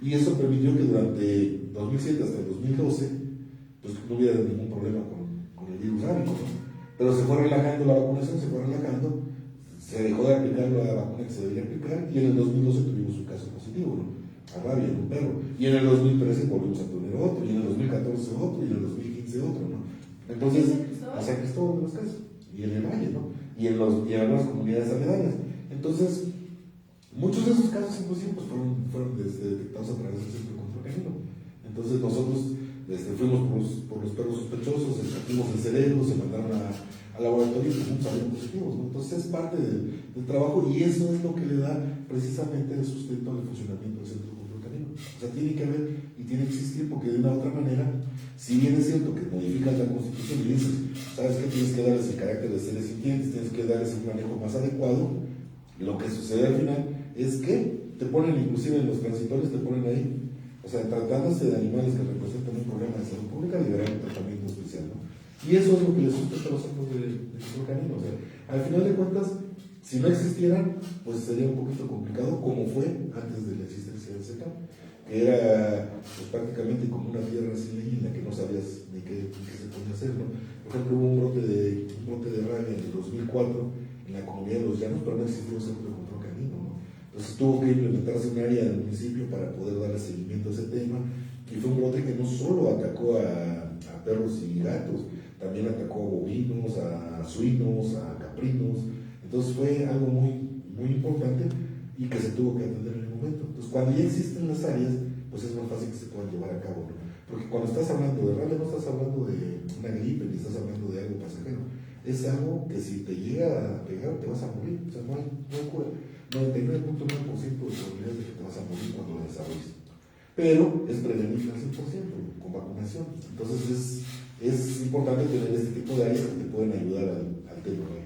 Speaker 2: y eso permitió que durante 2007 hasta el 2012 pues no hubiera ningún problema con el virus rábico, ¿no? Pero se fue relajando la vacunación, se dejó de aplicar la vacuna que se debía aplicar, y en el 2012 tuvimos un caso positivo, ¿no?, a rabia en un perro, y en el 2013 volvimos a tener otro, y en el 2014 otro, y en el 2015 otro, ¿no? Entonces, a San Cristóbal de los Casos, y en el Valle, ¿no?, y en algunas comunidades aledañas. Entonces, muchos de esos casos inclusive pues, fueron detectados a través del Centro de Control Canino. Entonces nosotros fuimos por los perros sospechosos, extractimos el cerebro, se mandaron al laboratorio y pues, salieron positivos, ¿no? Entonces es parte del trabajo, y eso es lo que le da precisamente el sustento al funcionamiento del Centro de Control Canino. O sea, tiene que haber y tiene que existir, porque de una u otra manera, si bien es cierto que modificas la Constitución y dices, sabes que tienes que darles el carácter de seres sintientes, tienes que darles un manejo más adecuado, lo que sucede al final es que te ponen, inclusive en los transitorios, te ponen ahí, o sea, tratándose de animales que representan un problema de salud pública, liberan un tratamiento especial, ¿no? Y eso es lo que les sustenta a los centros de control canino. O sea, al final de cuentas, si no existieran, pues sería un poquito complicado, como fue antes de la existencia del SECAM, que era pues, prácticamente como una tierra sin ley en la que no sabías ni qué se podía hacer, ¿no? Por ejemplo, hubo un brote de rabia en el 2004 en la comunidad de Los Llanos, pero no existió un centro de control canino, ¿no? Entonces tuvo que implementarse un área del municipio para poder darle seguimiento a ese tema, y fue un brote que no solo atacó a perros y gatos, también atacó a bovinos, a suinos, a caprinos. Entonces fue algo muy, muy importante y que se tuvo que atender en el momento. Entonces cuando ya existen las áreas, pues es más fácil que se puedan llevar a cabo, ¿no? Porque cuando estás hablando de rabia no estás hablando de una gripe ni estás hablando de algo pasajero. Es algo que si te llega a pegar te vas a morir. O sea, no hay cura. 99.9% de probabilidades de que te vas a morir cuando lo desarrolles. Pero es prevenible al 100% con vacunación. Entonces es importante tener este tipo de áreas que te pueden ayudar al tema, ¿no?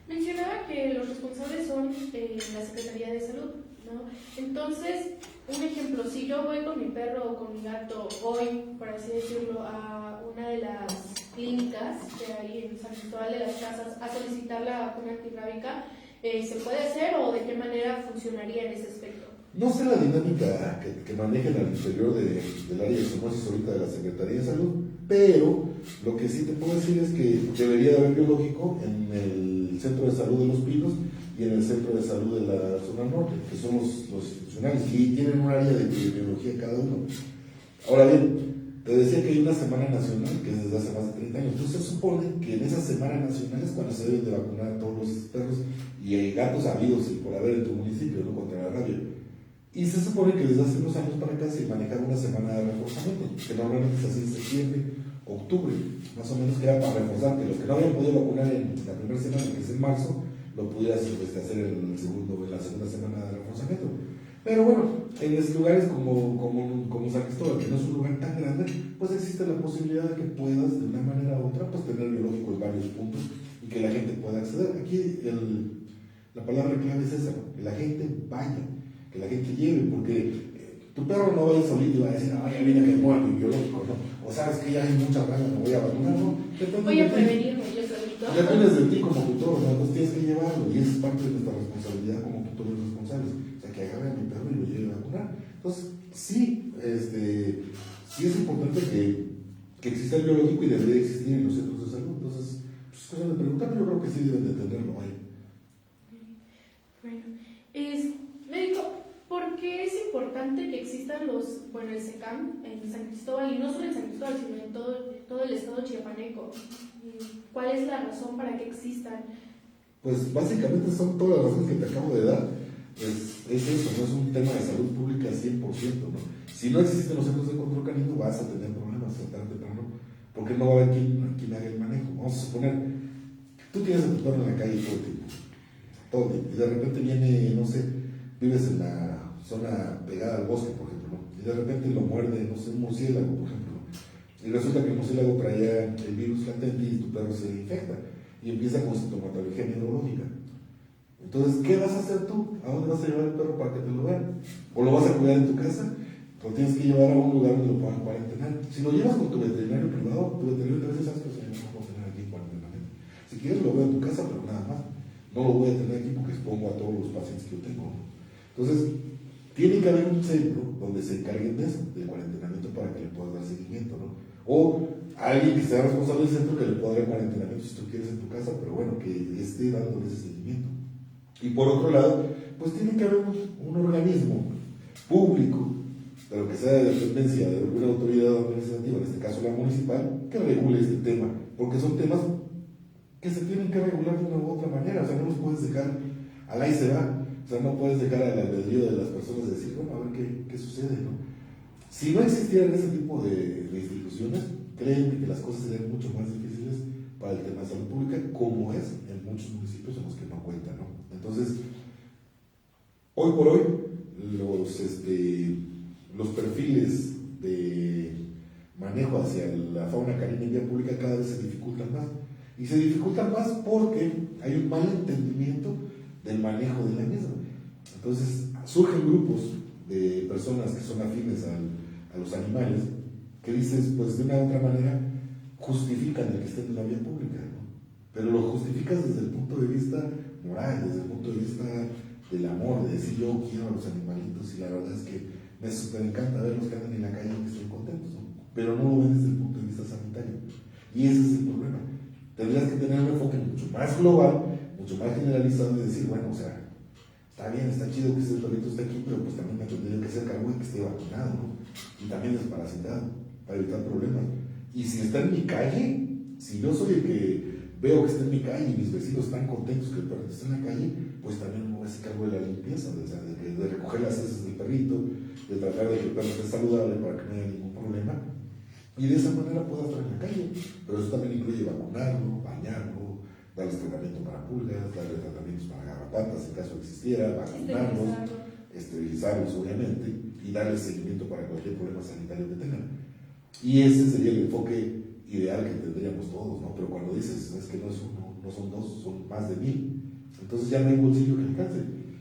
Speaker 1: Mencionaba que los responsables son la Secretaría de Salud, ¿no? Entonces, un ejemplo, si yo voy con mi perro o con mi gato hoy, por así decirlo, a una de las clínicas que hay en San Cristóbal de las Casas a solicitar la vacuna antirrábica, ¿se puede hacer o de qué manera funcionaría en ese aspecto?
Speaker 2: No sé la dinámica que manejen al interior del área de zoonosis ahorita de la Secretaría de Salud, pero lo que sí te puedo decir es que debería de haber biológico en el Centro de Salud de Los Pinos y en el Centro de Salud de la Zona Norte, que son los institucionales, y tienen un área de epidemiología cada uno. Ahora bien, te decía que hay una semana nacional que es desde hace más de 30 años. Entonces se supone que en esa semana nacional es cuando se deben de vacunar a todos los perros y gatos habidos y por haber en tu municipio, ¿no?, contra la rabia. Y se supone que desde hace unos años para acá se maneja una semana de reforzamiento, que normalmente se hacía en septiembre, octubre, más o menos, que era para reforzar que los que no habían podido vacunar en la primera semana, que es en marzo, lo pudieras hacer en la segunda semana de reforzamiento. Pero bueno, en los lugares como San Cristóbal, que no es un lugar tan grande, pues existe la posibilidad de que puedas, de una manera u otra, pues tener biológico en varios puntos y que la gente pueda acceder. Aquí la palabra clave es esa, que la gente vaya, que la gente lleve, porque tu perro no va a ir solito y va a decir, ya viene que muero mi biológico, ¿no? O sabes que ya hay muchas ranas, me voy a vacunar, ¿no?
Speaker 1: Voy a prevenirme yo solito.
Speaker 2: Depende de ti como tutor, ¿no? Entonces tienes que llevarlo y es parte de nuestra responsabilidad como tutores responsables. O sea, que agarre a mi perro y lo lleve a vacunar. Entonces, sí, sí es importante que exista el biológico y debería existir en los centros de salud. Entonces, pues es cosa de preguntar, pero yo creo que sí deben de tenerlo ahí.
Speaker 1: Bueno, médico, ¿por qué es importante que existan el SECAM en San Cristóbal, y no solo en San Cristóbal, sino en todo el estado chiapaneco? ¿Cuál es la razón para que existan?
Speaker 2: Pues básicamente son todas las razones que te acabo de dar. Es eso, no es un tema de salud pública 100%, ¿no? Si no existen los centros de control canino, vas a tener problemas tarde o temprano, porque no va a haber quien haga el manejo. Vamos a suponer, tú tienes a tu perro en la calle todo el tiempo, y de repente viene, no sé, vives en la zona pegada al bosque, por ejemplo, ¿no? Y de repente lo muerde, no sé, un murciélago, por ejemplo, ¿no? Y resulta que el murciélago traía el virus latente y tu perro se infecta y empieza con sintomatología neurológica. Entonces, ¿qué vas a hacer tú? ¿A dónde vas a llevar el perro para que te lo vean? ¿O lo vas a cuidar en tu casa? Lo tienes que llevar a un lugar donde lo puedan cuarentenar. Si lo llevas con tu veterinario privado, tu veterinario te dice, ¿sabes qué? O sea, yo no puedo tener aquí cuarentenamiento. Si quieres, lo veo en tu casa, pero nada más. No lo voy a tener aquí porque expongo a todos los pacientes que yo tengo. Entonces, tiene que haber un centro donde se encarguen de eso, del cuarentenamiento, para que le puedas dar seguimiento, ¿no? O alguien que sea responsable del centro que le pueda dar cuarentenamiento si tú quieres en tu casa, pero bueno, que esté dándole ese seguimiento. Y por otro lado, pues tiene que haber un organismo público, pero que sea de dependencia de alguna autoridad administrativa, en este caso la municipal, que regule este tema, porque son temas que se tienen que regular de una u otra manera. O sea, no los puedes dejar al ahí se va. O sea, no puedes dejar al albedrío de las personas de decir, bueno, a ver qué sucede, ¿no? Si no existieran ese tipo de instituciones, créanme que las cosas serían mucho más difíciles para el tema de salud pública, como es en muchos municipios en los que no cuentan, ¿no? Entonces, hoy por hoy, los perfiles de manejo hacia la fauna canina en vía pública cada vez se dificultan más. Y se dificultan más porque hay un mal entendimiento del manejo de la misma. Entonces, surgen grupos de personas que son afines a los animales que dices, pues de una u otra manera, justifican el que estén en la vía pública, ¿no? Pero lo justificas desde el punto de vista moral, desde el punto de vista del amor, de decir yo quiero a los animalitos, y la verdad es que me súper encanta verlos que andan en la calle y que estoy contentos, ¿no? Pero no lo ven desde el punto de vista sanitario. Y ese es el problema. Tendrías que tener un enfoque mucho más global, mucho más generalizado, de decir, bueno, o sea, está bien, está chido que ese perrito esté aquí, pero pues también me tendría que hacer cargo de que esté vacunado, ¿no? Y también desparasitado, para evitar problemas. Y si está en mi calle, si yo soy el que veo que está en mi calle y mis vecinos están contentos que el perrito esté en la calle, pues también me voy a hacer cargo de la limpieza, de recoger las heces del perrito, de tratar de que el perro esté saludable para que no haya ningún problema. Y de esa manera pueda estar en la calle. Pero eso también incluye vacunarlo, bañarlo, darles tratamiento para pulgas, darles tratamientos para garrapatas en caso existiera, vacunarlos, esterilizarlos obviamente, y darles seguimiento para cualquier problema sanitario que tengan. Y ese sería el enfoque ideal que tendríamos todos, ¿no? Pero cuando dices, es que no es uno, no son dos, son más de 1000, entonces ya no hay bolsillo que alcance,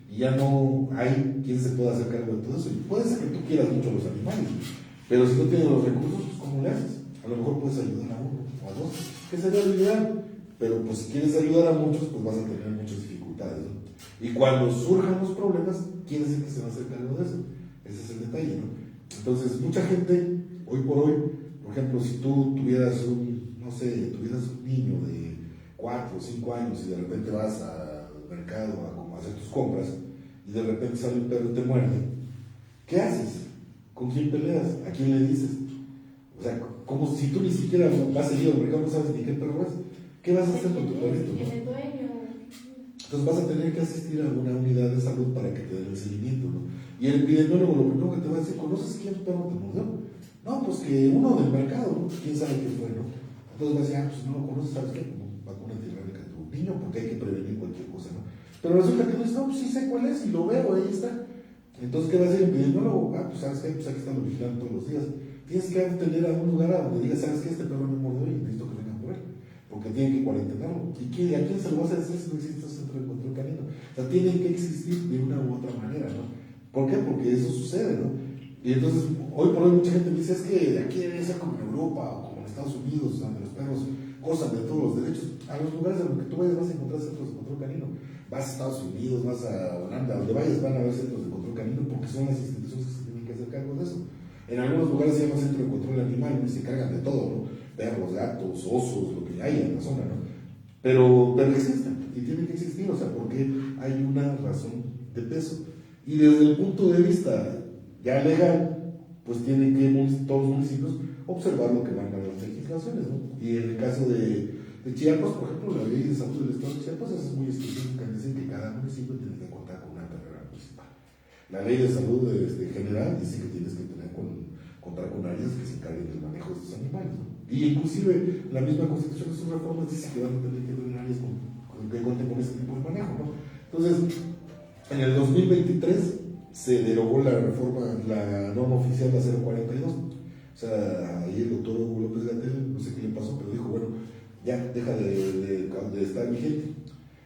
Speaker 2: y ya no hay quien se pueda hacer cargo de todo eso. Y puede ser que tú quieras mucho a los animales, pero si no tienes los recursos, pues ¿cómo le haces? A lo mejor puedes ayudar a uno o a dos, que sería lo ideal, pero pues si quieres ayudar a muchos, pues vas a tener muchas dificultades, ¿no? Y cuando surjan los problemas, ¿quién es el que se va a hacer cargo de eso? Ese es el detalle, ¿no? Entonces, mucha gente, hoy por hoy, por ejemplo, si tú tuvieras un niño de 4 o 5 años y de repente vas al mercado a hacer tus compras y de repente sale un perro y te muerde, ¿qué haces? ¿Con quién peleas? ¿A quién le dices? O sea, como si tú ni siquiera vas seguido al mercado, no sabes ni qué perro es. ¿Qué vas a hacer con tu perrito, no? Entonces vas a tener que asistir a una unidad de salud para que te den el seguimiento, ¿no? Y el epidemiólogo lo primero que te va a decir, ¿conoces quién perro te mordió? No, pues que uno del mercado, ¿no? ¿Quién sabe quién fue, no? Entonces va a decir, pues no lo conoces, ¿sabes qué? Como vacuna antirrábica a tu niño, porque hay que prevenir cualquier cosa, ¿no? Pero resulta que no dices, no, pues sí sé cuál es y lo veo, ahí está. Entonces, ¿qué va a hacer el epidemiólogo? Pues ¿sabes qué? Pues hay que estarlo vigilando todos los días. Tienes que tener a un lugar a donde digas, ¿sabes qué? Este perro me mordió y necesito que vengan por él. Porque tienen que cuarentenarlo. ¿Y a quién se lo vas a hacer si no existe un centro de control canino? O sea, tienen que existir de una u otra manera, ¿no? ¿Por qué? Porque eso sucede, ¿no? Y entonces, hoy por hoy mucha gente me dice, es que aquí debe ser como en Europa o como en Estados Unidos, donde los perros gozan de todos los derechos. A los lugares a los que tú vayas vas a encontrar centros de control canino. Vas a Estados Unidos, vas a Holanda, donde vayas van a haber centros de control canino porque son las instituciones que se tienen que hacer cargo de eso. En algunos lugares se llama centro de control animal y se cargan de todo, ¿no? Perros, gatos, osos, lo que haya en la zona, ¿no? Pero existen y tienen que existir, o sea, porque hay una razón de peso. Y desde el punto de vista ya legal, pues tienen que todos los municipios observar lo que marcan las legislaciones, ¿no? Y en el caso de Chiapas, por ejemplo, la ley de salud del estado de Chiapas es muy específica, dice que cada municipio tiene que contar con una perrera municipal. La ley de salud general dice que tienes que contar con áreas que se encarguen del manejo de estos animales, ¿no? Y inclusive la misma constitución de sus reformas dice que van a tener que tener áreas que cuenten con este tipo de manejo, ¿no? Entonces, en el 2023 se derogó la reforma, la norma oficial, la 042. O sea, ahí el doctor Hugo López Gatell, no sé qué le pasó, pero dijo, bueno, ya deja de estar vigente.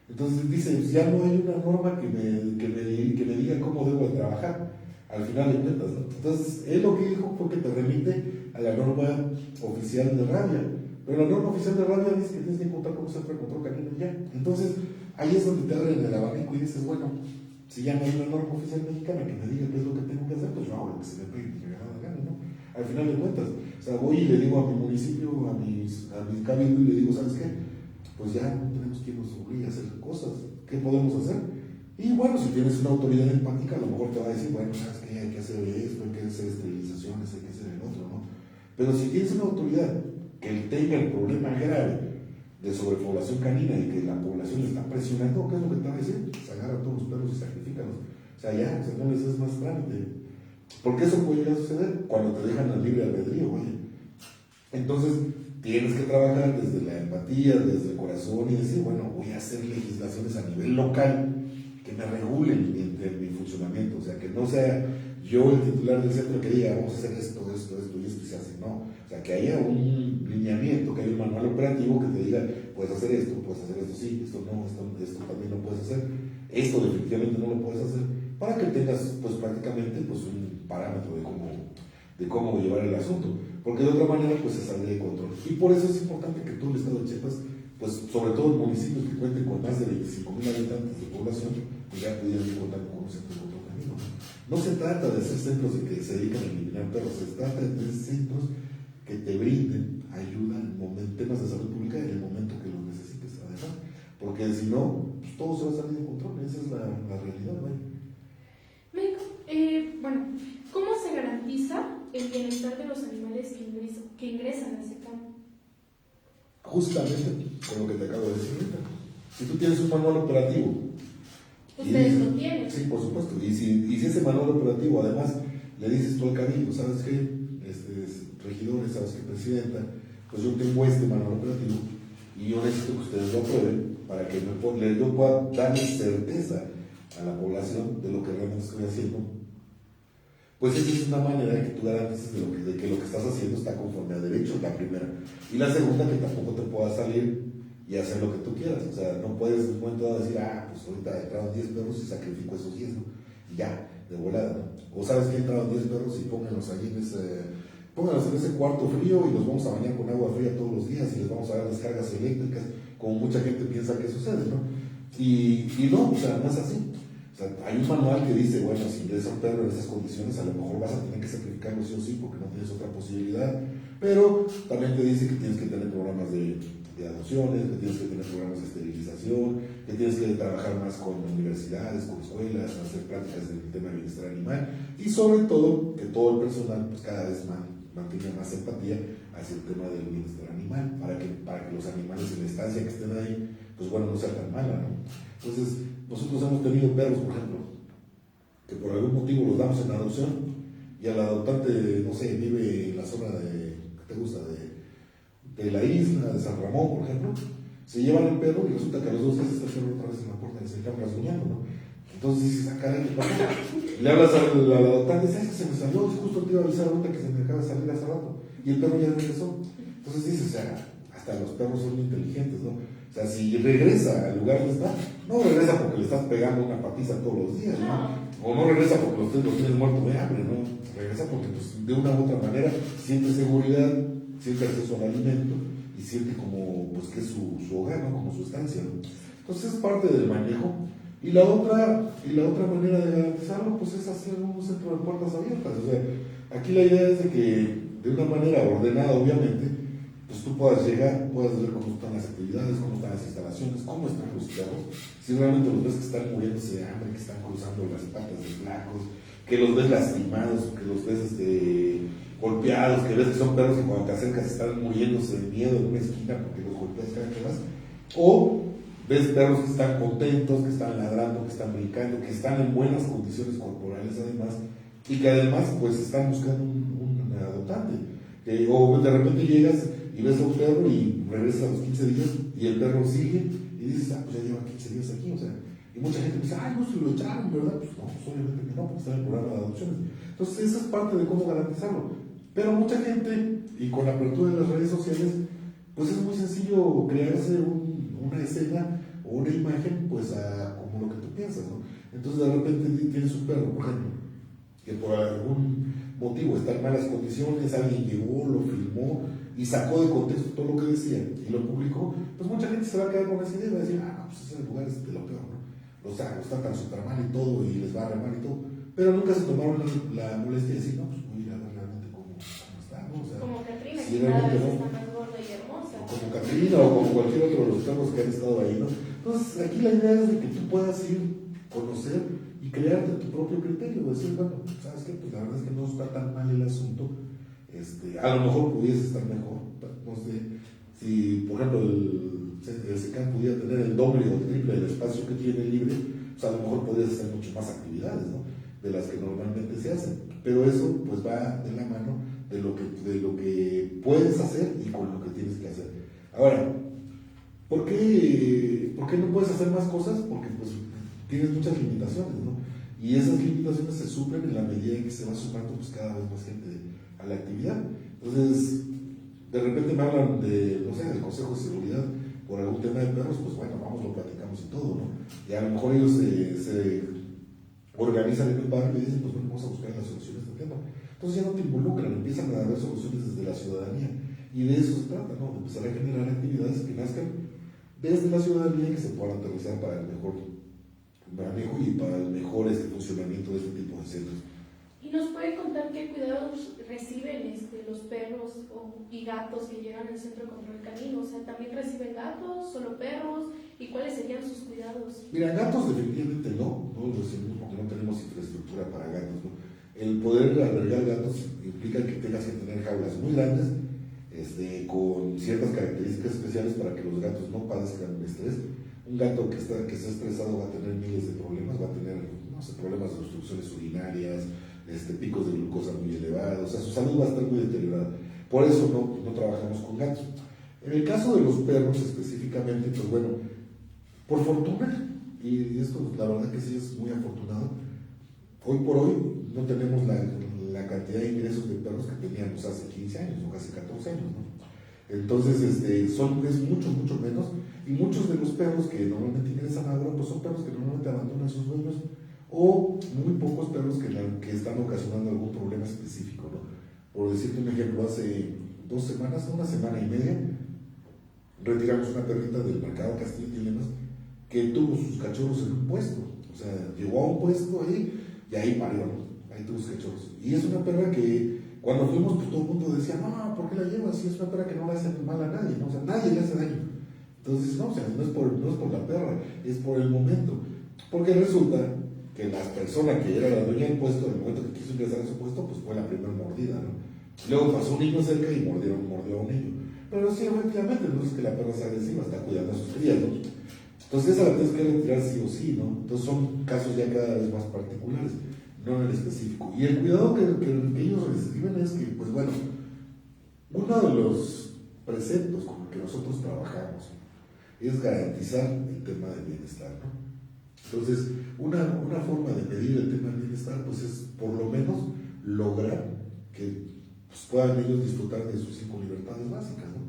Speaker 2: Entonces dice, ya no hay una norma que me diga cómo debo de trabajar, al final de cuentas, ¿no? Entonces, él lo que dijo fue que te remite a la norma oficial de rabia, pero la norma oficial de rabia dice que tienes que contar con un centro de control canino ya. Entonces, ahí es donde te abren el abanico y dices, bueno, si ya no hay una norma oficial mexicana que me diga qué es lo que tengo que hacer, pues yo hago lo que se me pegue y me da la gana, ¿no? Al final de cuentas, o sea, voy y le digo a mi municipio, a mi cabildo y le digo, ¿sabes qué? Pues ya no tenemos quien nos obligue a hacer cosas, ¿qué podemos hacer? Y bueno, si tienes una autoridad empática, a lo mejor te va a decir, bueno, ¿sabes qué? Hay que hacer esto, hay que hacer esterilizaciones, hay que hacer el otro, ¿no? Pero si tienes una autoridad que tenga el problema grave de sobrepoblación canina y que la población le está presionando, ¿qué es lo que te va a decir? Pues agarra a todos los perros y sacrifícalos. O sea, ya, o sea, no les es más trámite. Porque eso puede llegar a suceder cuando te dejan al libre albedrío, oye. Entonces, tienes que trabajar desde la empatía, desde el corazón y decir, bueno, voy a hacer legislaciones a nivel local que me regulen mi funcionamiento. O sea, que no sea yo el titular del centro que diga, vamos a hacer esto y se hace. No. O sea, que haya un lineamiento, que haya un manual operativo que te diga, puedes hacer esto, sí, esto no, esto también lo puedes hacer, esto definitivamente no lo puedes hacer, para que tengas pues prácticamente pues un parámetro de cómo llevar el asunto, porque de otra manera pues se sale de control. Y por eso es importante que todo el estado de Chiapas, pues sobre todo en municipios que cuenten con más de 25,000 habitantes de población, pues ya pudieran ir contando con un centro de control canino. No se trata de hacer centros de que se dedican a eliminar perros, se trata de tener centros que te brinden ayuda en temas de salud pública en el momento que lo necesites, además, porque si no, pues todo se va a salir de control, esa es la realidad, ¿no?
Speaker 1: Médico, bueno, ¿cómo se garantiza el bienestar de los animales que ingresan al SECAM?
Speaker 2: Justamente con lo que te acabo de decir ahorita. Si tú tienes un manual operativo,
Speaker 1: ustedes lo tienen.
Speaker 2: Sí, por supuesto, y si ese manual operativo además le dices tú al cabildo, ¿sabes qué? Regidores, ¿sabes qué? Presidenta, pues yo tengo este manual operativo y yo necesito que ustedes lo aprueben para que yo pueda darle certeza a la población de lo que realmente estoy haciendo. Pues esa es una manera de que tú garantices de que lo que estás haciendo está conforme a derecho, la primera. Y la segunda, que tampoco te puedas salir y hacer lo que tú quieras. O sea, no puedes en un momento dado decir, pues ahorita entraron 10 perros y sacrifico esos 10, ¿no? Y ya, de volada, ¿no? O sabes que entraron 10 perros y pónganlos allí pónganlos en ese cuarto frío y los vamos a bañar con agua fría todos los días y les vamos a dar descargas eléctricas, como mucha gente piensa que sucede, ¿no? Y no, o sea, no es así. O sea, hay un manual que dice, bueno, si ingresa un perro en esas condiciones, a lo mejor vas a tener que sacrificarlo sí o sí, porque no tienes otra posibilidad, pero también te dice que tienes que tener programas de adopciones, que tienes que tener programas de esterilización, que tienes que trabajar más con universidades, con escuelas, hacer prácticas del tema de bienestar animal, y sobre todo, que todo el personal pues cada vez mantenga más empatía hacia el tema del bienestar animal, para que los animales en la estancia que estén ahí pues bueno, no sea tan mala, ¿no? Entonces, nosotros hemos tenido perros, por ejemplo, que por algún motivo los damos en adopción y al adoptante, no sé, vive en la zona de, ¿qué te gusta? De la isla, de San Ramón, por ejemplo, se llevan el perro y resulta que a los 2 días está el perro otra vez en la puerta y se quedan rasguñando, ¿no? Entonces dices, ah, caray, ¿qué pasa? Le hablas al adoptante y dices, es que se me salió, justo te iba a avisar ahorita que se me acaba de salir hace rato, y el perro ya regresó. Entonces dices, o sea, hasta los perros son muy inteligentes, ¿no? O sea, si regresa al lugar donde está, no regresa porque le estás pegando una patiza todos los días, ¿no? O no regresa porque los tienes muertos de hambre, ¿no? Regresa porque pues, de una u otra manera siente seguridad, siente acceso al alimento y siente como pues, que es su hogar, ¿no? Como su estancia, ¿no? Entonces es parte del manejo. Y la otra manera de garantizarlo pues, es hacer un centro de puertas abiertas. O sea, aquí la idea es de que de una manera ordenada, obviamente, pues tú puedas llegar, puedas ver cómo están las actividades, cómo están las instalaciones, cómo están los perros, si realmente los ves que están muriéndose de hambre, que están cruzando las patas de flacos, que los ves lastimados, que los ves golpeados, que ves que son perros que cuando te acercas están muriéndose de miedo en una esquina porque los golpeas cada que vas, o ves perros que están contentos, que están ladrando, que están brincando, que están en buenas condiciones corporales además, y que además pues están buscando un adoptante. O de repente llegas y ves a un perro y regresas a los 15 días y el perro sigue y dices, ah, pues ya lleva 15 días aquí, o sea, y mucha gente dice, ay, no se lo echaron, ¿verdad? Pues no, pues obviamente que no, porque está en el programa de adopciones. Entonces esa es parte de cómo garantizarlo. Pero mucha gente, y con la apertura de las redes sociales, pues es muy sencillo crearse una escena o una imagen, pues como lo que tú piensas, ¿no? Entonces de repente tienes un perro, por ejemplo, que por algún motivo está en malas condiciones, alguien llegó, lo filmó y sacó de contexto todo lo que decía y lo publicó, pues mucha gente se va a quedar con esa idea y va a decir, ah, no, pues ese lugar es de lo peor, ¿no? Los tratan súper mal y todo y les va a re mal y todo, pero nunca se tomaron la molestia de decir, no, pues voy a ir a ver realmente cómo está, ¿no? O sea,
Speaker 1: como Catrina,
Speaker 2: si
Speaker 1: que cada vez
Speaker 2: no,
Speaker 1: está más gorda y hermosa.
Speaker 2: como Catrina o como cualquier otro de los perros que han estado ahí, ¿no? Entonces aquí la idea es de que tú puedas ir, conocer y crearte tu propio criterio, decir, bueno, ¿sabes qué? Pues la verdad es que no está tan mal el asunto, a lo mejor pudiese estar mejor, no sé, si por ejemplo el SECAM pudiera tener el doble o el triple del espacio que tiene libre, pues a lo mejor podrías hacer mucho más actividades, ¿no? De las que normalmente se hacen, pero eso pues va de la mano de lo que puedes hacer y con lo que tienes que hacer. Ahora, ¿por qué no puedes hacer más cosas? Porque pues tienes muchas limitaciones, ¿no? Y esas limitaciones se suplen en la medida en que se va sumando pues, cada vez más gente a la actividad. Entonces, de repente me hablan no sé, del Consejo de Seguridad por algún tema de perros, pues bueno, vamos, lo platicamos y todo, ¿no? Y a lo mejor ellos se organizan en el barrio y dicen, pues bueno, vamos a buscar las soluciones de este tema. Entonces ya no te involucran, empiezan a dar soluciones desde la ciudadanía. Y de eso se trata, ¿no? De empezar a generar actividades que nazcan desde la ciudadanía y que se puedan aterrizar para el mejor manejo y para el mejor funcionamiento de este tipo de centros.
Speaker 1: ¿Y nos puede contar qué cuidados reciben los perros y gatos que llegan al centro de control canino? O sea, ¿también reciben gatos, solo perros? ¿Y cuáles serían sus cuidados?
Speaker 2: Mira, gatos definitivamente no lo decimos porque no tenemos infraestructura para gatos, ¿no? El poder albergar gatos implica que tengas que tener jaulas muy grandes, con ciertas características especiales para que los gatos no padezcan estrés. Un gato que está estresado va a tener miles de problemas, va a tener, no sé, problemas de obstrucciones urinarias, picos de glucosa muy elevados, o sea, su salud va a estar muy deteriorada. Por eso no trabajamos con gatos. En el caso de los perros específicamente, pues bueno, por fortuna, y esto la verdad que sí es muy afortunado, hoy por hoy no tenemos la cantidad de ingresos de perros que teníamos hace 15 años o casi 14 años, ¿no? Entonces, es mucho menos, y muchos de los perros que normalmente ingresan ahora, pues son perros que normalmente abandonan a sus dueños, o muy pocos perros que están ocasionando algún problema específico, ¿no? Por decirte un ejemplo, hace 2 semanas, una semana y media, retiramos una perrita del mercado Castillo de Lemas que tuvo sus cachorros en un puesto, o sea, llegó a un puesto ahí y ahí parió, ¿no? Ahí tuvo sus cachorros. Y es una perra que cuando fuimos, pues todo el mundo decía, no, ¿por qué la llevas? Si es una perra que no le hace mal a nadie, ¿no? O sea, nadie le hace daño. Entonces, no, o sea, no es por la perra, es por el momento. Porque resulta que la persona que era la dueña del puesto, en el momento que quiso ingresar a su puesto, pues fue la primera mordida, ¿no? Luego pasó un niño cerca y mordió a un niño. Pero sí, efectivamente, no es que la perra sea agresiva, está cuidando a sus crías, ¿no? Entonces esa la tienes que retirar sí o sí, ¿no? Entonces son casos ya cada vez más particulares, no en el específico. Y el cuidado que ellos reciben es que, pues bueno, uno de los preceptos con los que nosotros trabajamos es garantizar el tema del bienestar, ¿no? Entonces, una forma de medir el tema del bienestar, pues es por lo menos lograr que pues, puedan ellos disfrutar de sus 5 libertades básicas, ¿no?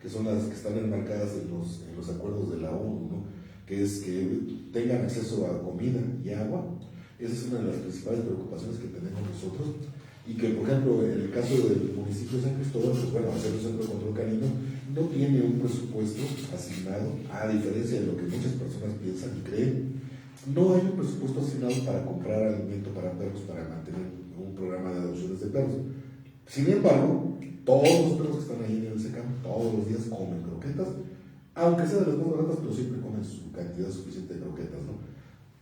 Speaker 2: Que son las que están enmarcadas en los acuerdos de la ONU, ¿no? Que es que tengan acceso a comida y agua. Esa es una de las principales preocupaciones que tenemos nosotros. Y que, por ejemplo, en el caso del municipio de San Cristóbal, pues bueno, hacer un centro de control canino no tiene un presupuesto asignado, a diferencia de lo que muchas personas piensan y creen. No hay un presupuesto asignado para comprar alimento para perros, para mantener un programa de adopciones de perros. Sin embargo, todos los perros que están ahí en el SECAM, todos los días comen croquetas, aunque sea de las más baratas, pero siempre comen su cantidad suficiente de croquetas, ¿no?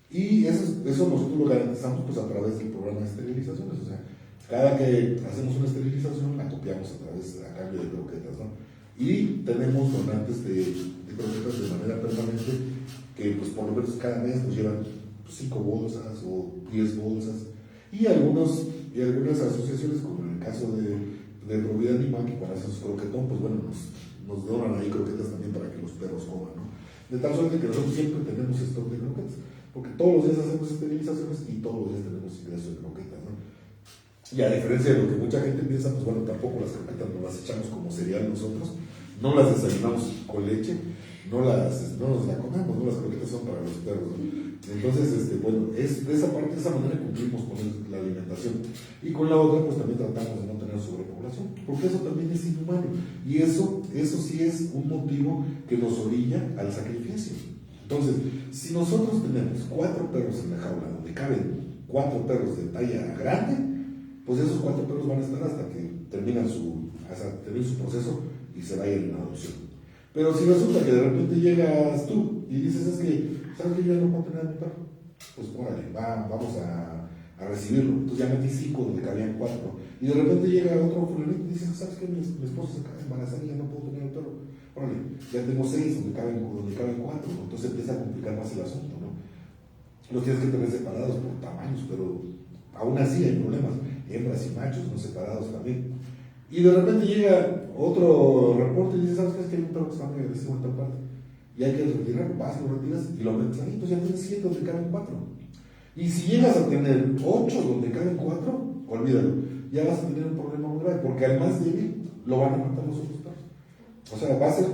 Speaker 2: Y eso nosotros lo garantizamos pues a través del programa de esterilizaciones, o sea, cada que hacemos una esterilización la copiamos a cambio de croquetas, ¿no? Y tenemos donantes de croquetas de manera permanente que pues por lo menos cada mes nos llevan 5 bolsas o 10 bolsas y algunas asociaciones como en el caso de Provida Animal que para hacer su croquetón pues bueno nos donan ahí croquetas también para que los perros coman, ¿no? De tal suerte que nosotros siempre tenemos stock de croquetas porque todos los días hacemos esterilizaciones y todos los días tenemos ingreso de croquetas, ¿no? Y a diferencia de lo que mucha gente piensa, pues bueno, tampoco las croquetas no las echamos como cereal nosotros, no las desayunamos con leche, no nos la comemos, no, las croquetas son para los perros, ¿no? Entonces, bueno, de esa manera cumplimos con la alimentación. Y con la otra, pues también tratamos de no tener sobrepoblación, porque eso también es inhumano. Y eso sí es un motivo que nos orilla al sacrificio. Entonces, si nosotros tenemos 4 perros en la jaula donde caben 4 perros de talla grande, pues esos 4 perros van a estar hasta que termine su proceso y se vayan en adopción. Pero si resulta que de repente llegas tú y dices, es que, ¿sabes que yo ya no puedo tener a mi perro? Pues órale, vamos a recibirlo. Entonces ya metí 5 donde cabían 4. Y de repente llega otro fulanito y dice, ¿sabes qué? Mi esposa se acaba de embarazar y ya no puedo tener el perro. Órale, ya tengo 6 donde caben 4. Entonces empieza a complicar más el asunto, ¿no? Los tienes que tener separados por tamaños, pero aún así hay problemas. Hembras y machos no separados también. Y de repente llega otro reporte y dice, ¿sabes qué? Es que hay un perro que está muy agresivo en tal parte. Y hay que retirarlo, vas, lo retiras y lo metes ahí. Entonces ya tienes 7 donde caben 4. Y si llegas a tener 8 donde caben 4, olvídalo. Ya vas a tener un problema muy grave, porque al más débil lo van a matar los otros perros. O sea, va a ser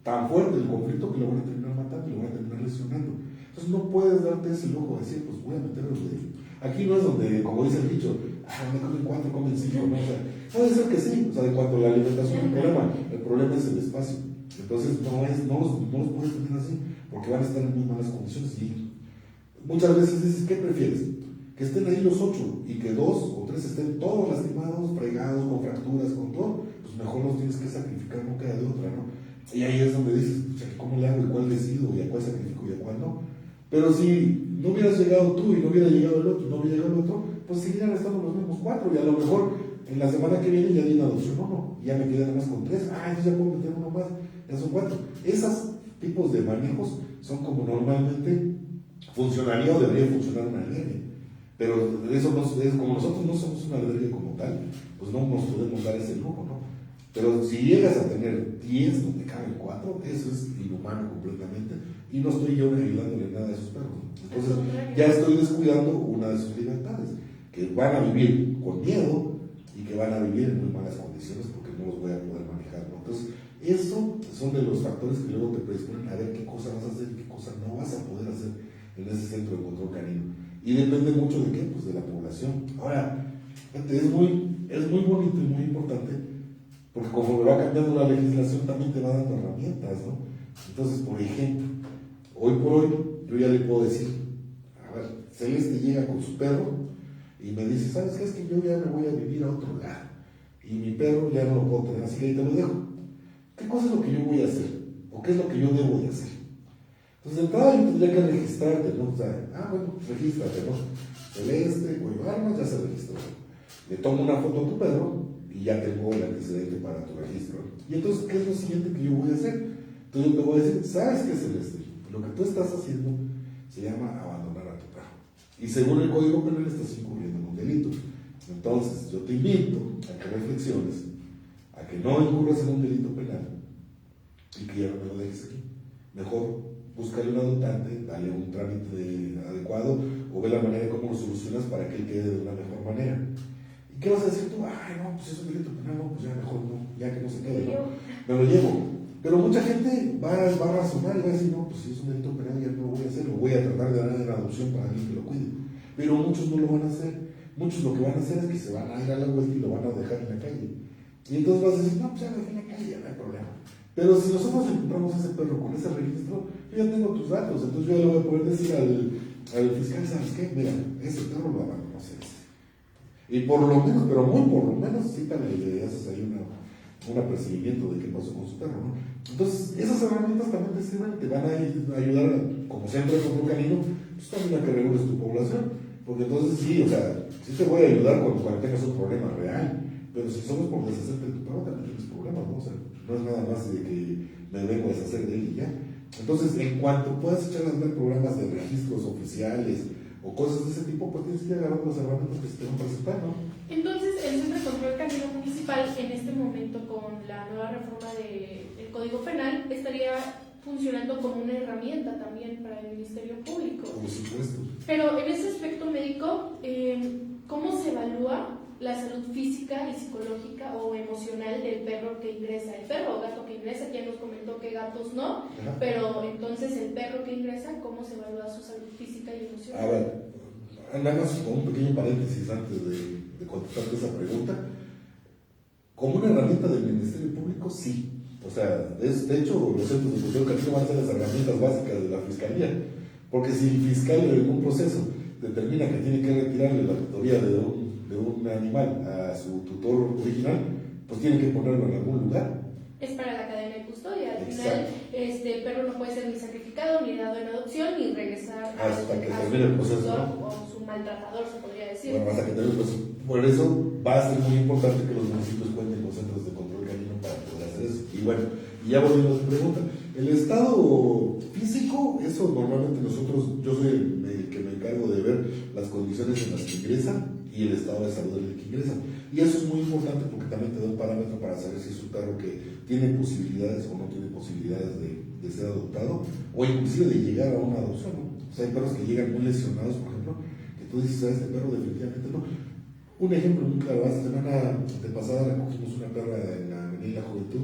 Speaker 2: tan fuerte el conflicto que lo van a terminar matando y lo van a terminar lesionando. Entonces no puedes darte ese lujo de decir, pues voy a meterlo de... Aquí no es donde, como dice el dicho, me comen 4, comen 5, ¿no? O sea, puede ser que sí, o sea, en cuanto a la alimentación el problema es el espacio. Entonces no los puedes tener así, porque van a estar en muy malas condiciones. Y muchas veces dices, ¿qué prefieres? Que estén ahí los 8 y que 2 o 3 estén todos lastimados, fregados, con fracturas, con todo, pues mejor los tienes que sacrificar, no queda de otra, ¿no? Y ahí es donde dices, ¿cómo le hago? ¿Y cuál decido? ¿Y a cuál sacrifico? ¿Y a cuál no? Pero si no hubieras llegado tú y no hubiera llegado el otro, no hubiera llegado el otro, pues seguirían estando los mismos 4 y a lo mejor en la semana que viene ya di una adopción 1, ya me quedé nada más con 3, entonces ya puedo meter uno más, ya son 4. Esos tipos de manejos son como normalmente funcionaría o debería funcionar un albergue, pero eso como nosotros no somos un albergue como tal, pues no nos podemos dar ese lujo, ¿no? Pero si llegas a tener 10 donde caben 4, eso es inhumano completamente y no estoy yo ayudándole nada a esos perros. Entonces ya estoy descuidando una de sus libertades, que van a vivir con miedo y que van a vivir en muy malas condiciones porque no los voy a poder manejar, ¿no? Entonces, eso son de los factores que luego te predisponen a ver qué cosa vas a hacer y qué cosa no vas a poder hacer en ese centro de control canino. Y depende mucho de qué, pues de la población. Ahora, es muy bonito y muy importante, porque conforme va cambiando la legislación también te va dando herramientas, ¿no? Entonces, por ejemplo, hoy por hoy yo ya le puedo decir, a ver, Celeste llega con su perro y me dice, ¿sabes qué? Es que yo ya me voy a vivir a otro lugar y mi perro ya no lo puedo tener, así que ahí te lo dejo. ¿Qué cosa es lo que yo voy a hacer? ¿O qué es lo que yo debo de hacer? Entonces, de entrada yo tendría que registrarte, ¿no? O sea, bueno, regístrate, ¿no? Celeste, Cuello Armas, ya se registró. Le tomo una foto a tu perro y ya tengo el antecedente para tu registro. Y entonces, ¿qué es lo siguiente que yo voy a hacer? Entonces yo te voy a decir, ¿sabes qué, Celeste? Lo que tú estás haciendo se llama abandonar a tu perro. Y según el Código Penal estás incurriendo en un delito. Entonces, yo te invito a que reflexiones, a que no incurras en un delito penal y que ya no me lo dejes aquí. Mejor búscale un adoptante, dale un trámite adecuado o ve la manera de cómo lo solucionas para que él quede de una mejor manera. ¿Y qué vas a decir tú? Ay, no, pues es un delito penal, no, pues ya mejor no, ya que no se quede, ¿no? Me lo llevo. Pero mucha gente va a razonar y va a decir, no, pues si es un delito penal ya no lo voy a hacer, lo voy a tratar de dar en adopción para alguien que lo cuide. Pero muchos no lo van a hacer. Muchos lo que van a hacer es que se van a ir a la vuelta y lo van a dejar en la calle. Y entonces vas a decir, no, pues ya lo dejé en la calle, ya no hay problema. Pero si nosotros encontramos a ese perro con ese registro, yo ya tengo tus datos, entonces yo le voy a poder decir al fiscal, ¿sabes qué? Mira, ese perro lo abandonó, y por lo menos, pero muy por lo menos, sí para que le haces ahí un apercibimiento de qué pasó con su perro, ¿no? Entonces, esas herramientas también te sirven, te van a ayudar, como siempre con un canino, pues también a que regules tu población, porque entonces sí, o sea, sí te voy a ayudar cuando tengas un problema real, pero si somos por deshacerte de tu perro, también tienes problemas, ¿no? O sea, no es nada más de que me vengo a deshacer de él y ya. Entonces, en cuanto puedas echar a andar programas de registros oficiales o cosas de ese tipo, pues tienes que agarrar las herramientas que se te van a presentar, ¿no?
Speaker 1: Entonces, el Centro de Control Canino Municipal, en este momento, con la nueva reforma del Código Penal, estaría funcionando como una herramienta también para el Ministerio Público.
Speaker 2: Por supuesto.
Speaker 1: Pero en ese aspecto médico, ¿cómo se evalúa la salud física y psicológica o emocional del perro que ingresa? El perro o gato que ingresa, ya nos comentó que gatos no,
Speaker 2: Ajá.
Speaker 1: pero entonces el perro que ingresa, ¿cómo se evalúa su salud física y emocional?
Speaker 2: A ver, nada más con un pequeño paréntesis antes de contestarte esa pregunta. Como una herramienta del Ministerio Público, sí. O sea, de hecho, los centros de control canino van a ser las herramientas básicas de la Fiscalía. Porque si el fiscal en un proceso determina que tiene que retirarle la tutoría de un animal a su tutor original, pues tiene que ponerlo en algún lugar.
Speaker 1: Es para la cadena de custodia. Al
Speaker 2: Exacto.
Speaker 1: final, el perro no puede ser ni sacrificado, ni dado en adopción, ni regresar
Speaker 2: Hasta que
Speaker 1: a
Speaker 2: termine el proceso,
Speaker 1: tutor,
Speaker 2: ¿no?
Speaker 1: o su maltratador, se podría decir.
Speaker 2: Bueno, hasta que termine el proceso. Por eso va a ser muy importante que los municipios cuenten con centros de control canino para poder hacer eso. Y bueno, y ya volviendo a tu pregunta, el estado físico, eso normalmente nosotros, yo soy el que me encargo de ver las condiciones en las que ingresan y el estado de salud en el que ingresan. Y eso es muy importante porque también te da un parámetro para saber si es un perro que tiene posibilidades o no tiene posibilidades de ser adoptado, o inclusive de llegar a una adopción, ¿no? O sea, hay perros que llegan muy lesionados, por ejemplo, que tú dices, a este perro definitivamente no. Un ejemplo muy claro, hace semana de pasada recogimos una perra en la Avenida Juventud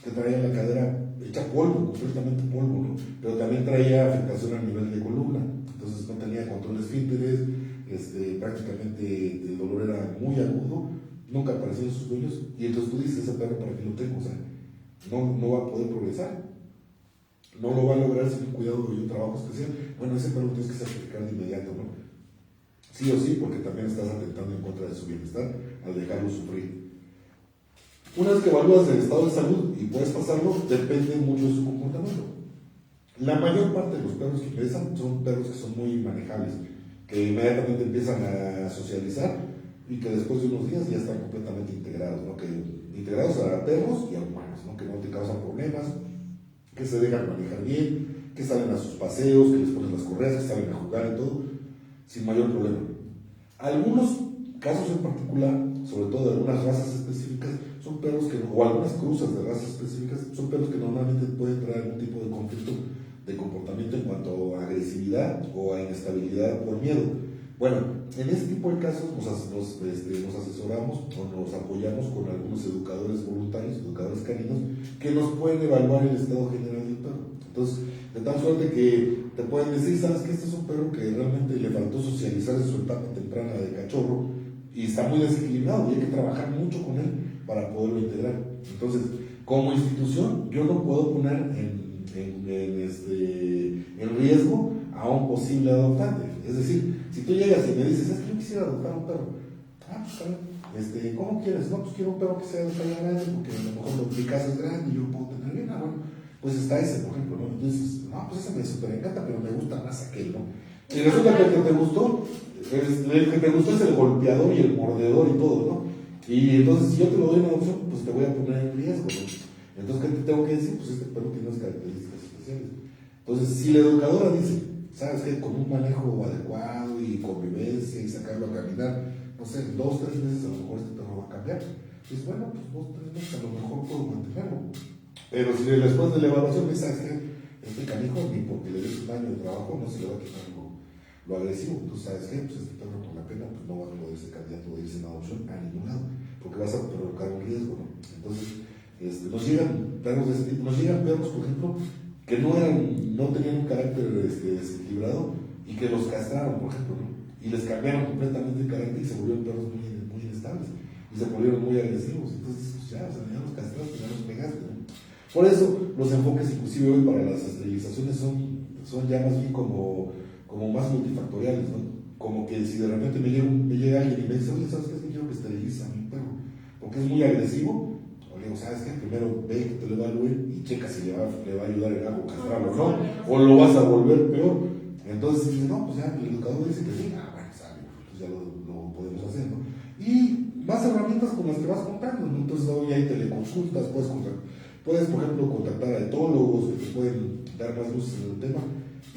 Speaker 2: que traía la cadera hecha polvo, completamente polvo, ¿no? Pero también traía afectación a nivel de columna, entonces no tenía control de esfínteres, prácticamente el dolor era muy agudo, nunca aparecían sus dueños, y entonces tú dices, ese perro para qué lo tengo, o sea, no va a poder progresar, no lo va a lograr sin un cuidado y un trabajo especial. Bueno, ese perro lo tienes que sacrificar de inmediato, ¿no? Sí o sí, porque también estás atentando en contra de su bienestar al dejarlo sufrir. Una vez que evalúas el estado de salud y puedes pasarlo, depende mucho de su comportamiento. La mayor parte de los perros que ingresan son perros que son muy manejables, que inmediatamente empiezan a socializar y que después de unos días ya están completamente integrados, ¿no? Que integrados a perros y a humanos, ¿no? Que no te causan problemas, que se dejan manejar bien, que salen a sus paseos, que les ponen las correas, que salen a jugar y todo, sin mayor problema. Algunos casos en particular, sobre todo de algunas razas específicas, son perros que, o algunas cruzas de razas específicas, son perros que normalmente pueden traer algún tipo de conflicto de comportamiento en cuanto a agresividad o a inestabilidad por miedo. Bueno, en este tipo de casos nos asesoramos o nos apoyamos con algunos educadores voluntarios, educadores caninos, que nos pueden evaluar el estado general del perro. Entonces, de tal suerte que te pueden decir, sabes que este es un perro que realmente le faltó socializar en su etapa temprana de cachorro y está muy desequilibrado y hay que trabajar mucho con él para poderlo integrar. Entonces, como institución, yo no puedo poner en riesgo a un posible adoptante. Es decir, si tú llegas y me dices, es que yo quisiera adoptar un perro, pues ¿cómo quieres? No, pues quiero un perro que sea de talla grande, porque a lo mejor mi casa es grande y yo puedo tener bien, bueno, pues está ese, por ejemplo, ¿no? Entonces, no, pues ese me super encanta, pero me gusta más aquel, ¿no? Y resulta que el que te gustó es el golpeador y el mordedor y todo, ¿no? Y entonces, si yo te lo doy en adopción, pues te voy a poner en riesgo, ¿no? Entonces, ¿qué te tengo que decir? Pues este perro tiene unas características especiales. Entonces, si la educadora dice, ¿sabes qué? Con un manejo adecuado y convivencia y sacarlo a caminar, no sé, 2, 3 meses a lo mejor este perro va a cambiar. Pues bueno, pues 2, 3 meses a lo mejor puedo mantenerlo. Pero si después de la evaluación me sabes que este canijo, ni porque le des un año de trabajo, no se le va a quitar lo agresivo. Entonces, ¿sabes qué? Pues este perro con la pena pues no va a poder ser candidato de irse en adopción a ningún lado, porque vas a provocar un riesgo, ¿no? Entonces, nos llegan perros de ese tipo, nos llegan perros, por ejemplo, que no tenían un carácter desequilibrado y que los castraron, por ejemplo, ¿no? Y les cambiaron completamente el carácter y se volvieron perros muy, muy inestables y se volvieron muy agresivos. Entonces, pues ya, o sea, ya los castraste, ya los pegaste, ¿no? Por eso, los enfoques, inclusive hoy para las esterilizaciones, son ya más bien como más multifactoriales, ¿no? Como que si de repente me llega alguien y me dice, oye, ¿sabes qué? Es que quiero que esterilice a mi perro, porque es muy agresivo. O le digo, ¿sabes qué? Primero ve que te lo evalúe y checa si le va a ayudar en algo castrarlo, ¿no? O lo vas a volver peor. Entonces dice, no, pues ya el educador dice que sí, bueno, sabe, pues ya lo podemos hacer, ¿no? Y más herramientas con las que vas contando, ¿no? Entonces hoy hay teleconsultas, puedes, por ejemplo, contactar a etólogos que te pueden dar más luz en el tema.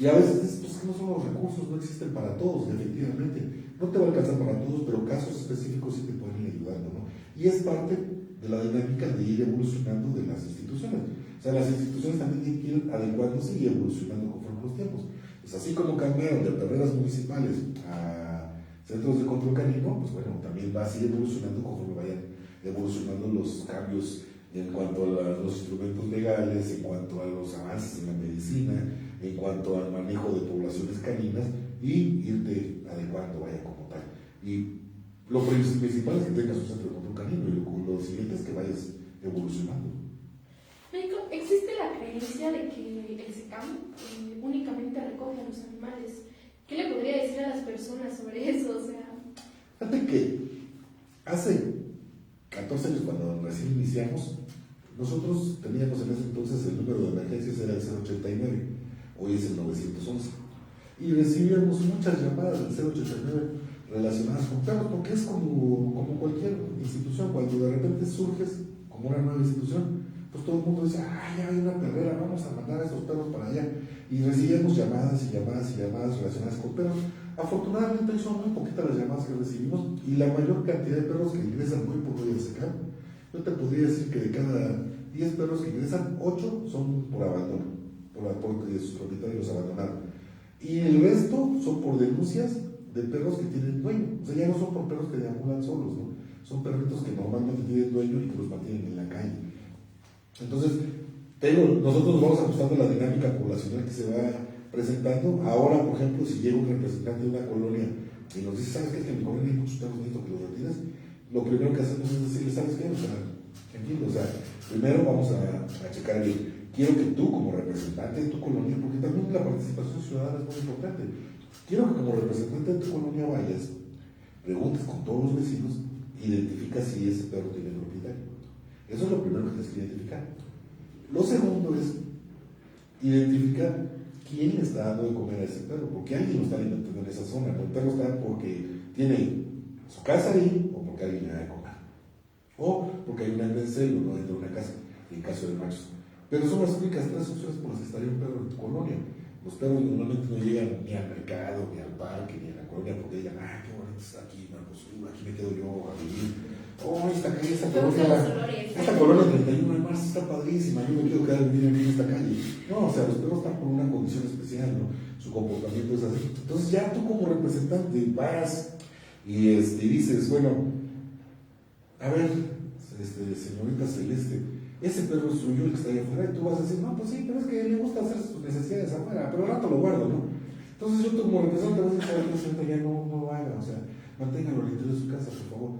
Speaker 2: Y a veces pues, no son los recursos, no existen para todos, efectivamente. No te va a alcanzar para todos, pero casos específicos sí te pueden ir ayudando, ¿no? Y es parte de la dinámica de ir evolucionando de las instituciones. O sea, las instituciones también tienen que ir adecuándose y evolucionando conforme los tiempos. Pues así como cambiaron de perreras municipales a centros de control canino, pues bueno, también va a seguir evolucionando conforme vayan evolucionando los cambios en cuanto a los instrumentos legales, en cuanto a los avances en la medicina, en cuanto al manejo de poblaciones caninas y irte adecuando, vaya como tal. Y lo principal es que tengas un centro de control canino y lo siguiente es que vayas evolucionando.
Speaker 1: Médico, ¿existe la creencia de que el SECAM únicamente recoge a los animales? ¿Qué le podría decir a las personas sobre eso? O sea...
Speaker 2: Fíjate que hace 14 años, cuando recién iniciamos, nosotros teníamos en ese entonces el número de emergencias era el 089, hoy es el 911, y recibíamos muchas llamadas del 089 relacionadas con perros, porque es como cualquier institución, cuando de repente surges como una nueva institución, pues todo el mundo dice, ya hay una perrera, vamos a mandar a esos perros para allá, y recibíamos llamadas y llamadas y llamadas relacionadas con perros. Afortunadamente son muy poquitas las llamadas que recibimos y la mayor cantidad de perros que ingresan hoy por hoy al SECAM, yo te podría decir que de cada 10 perros que ingresan, 8 son por abandono, porque sus propietarios los abandonaron. Y el resto son por denuncias de perros que tienen dueño. O sea, ya no son por perros que deambulan solos, ¿no? Son perritos que normalmente tienen dueño y que los mantienen en la calle. Entonces, nosotros nos vamos ajustando a la dinámica poblacional que se va presentando. Ahora, por ejemplo, si llega un representante de una colonia y nos dice, ¿sabes qué? Es que en mi colonia hay muchos perros, necesito que los retires. Lo primero que hacemos es decirle, ¿sabes qué? O sea, tranquilo, o sea, primero vamos a checar bien. Quiero que tú, como representante de tu colonia, porque también la participación ciudadana es muy importante, quiero que como representante de tu colonia vayas, preguntes con todos los vecinos, identifica si ese perro tiene propietario. Eso es lo primero que tienes que identificar. Lo segundo es identificar quién le está dando de comer a ese perro, porque alguien lo está alimentando en esa zona. El perro está porque tiene su casa ahí o porque alguien le da de comer, o porque hay un celo no dentro de una casa, en caso de machos. Pero son las únicas 3 opciones por las que estaría un perro en tu colonia. Los perros normalmente no llegan ni al mercado, ni al parque, ni a la colonia porque digan, qué bonito está aquí, Mercosur, aquí me quedo yo a vivir. Esta calle, esta colonia 31 de marzo está padrísima, yo me quiero quedar a vivir aquí en esta calle. No, o sea, los perros están por una condición especial, ¿no? Su comportamiento es así. Entonces ya tú como representante vas y dices, bueno, a ver, señorita Celeste, ese perro es suyo, el que está ahí afuera, y tú vas a decir, no, pues sí, pero es que le gusta hacer sus necesidades afuera, pero al rato lo guardo, ¿no? Entonces yo como representante voy a decir, presidente, ya no lo haga, o sea, manténgalo al interior de su casa, por favor.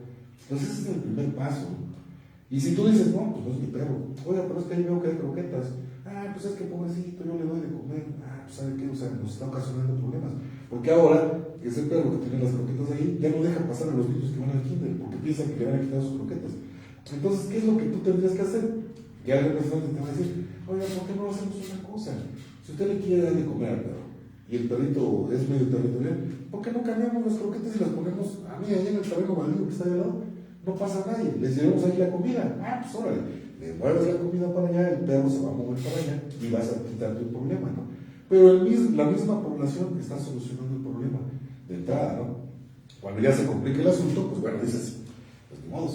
Speaker 2: Entonces ese es el primer paso. Y si tú dices, no, pues no es mi perro, oiga, pero es que ahí veo que hay croquetas, pues es que pobrecito, yo le doy de comer, pues ¿sabe qué? O sea, nos está ocasionando problemas. Porque ahora, ese perro que tiene las croquetas ahí, ya no deja pasar a los niños que van al kinder, porque piensan que le van a quitar sus croquetas. Entonces, ¿qué es lo que tú tendrías que hacer? Ya el representante te va a decir, oiga, ¿por qué no hacemos una cosa? Si usted le quiere dar de comer al perro y el perrito es medio territorial, ¿por qué no cambiamos las croquetas y las ponemos a mí allá en el terreno baldío que está ahí al lado? No pasa nadie, les llevamos ahí la comida. Pues órale, le mueves la comida para allá, el perro se va a mover para allá y vas a quitarte un problema, ¿no?
Speaker 3: Pero la misma población está solucionando el problema de entrada, ¿no? Cuando ya se complica el asunto, pues bueno, dices, pues de modo,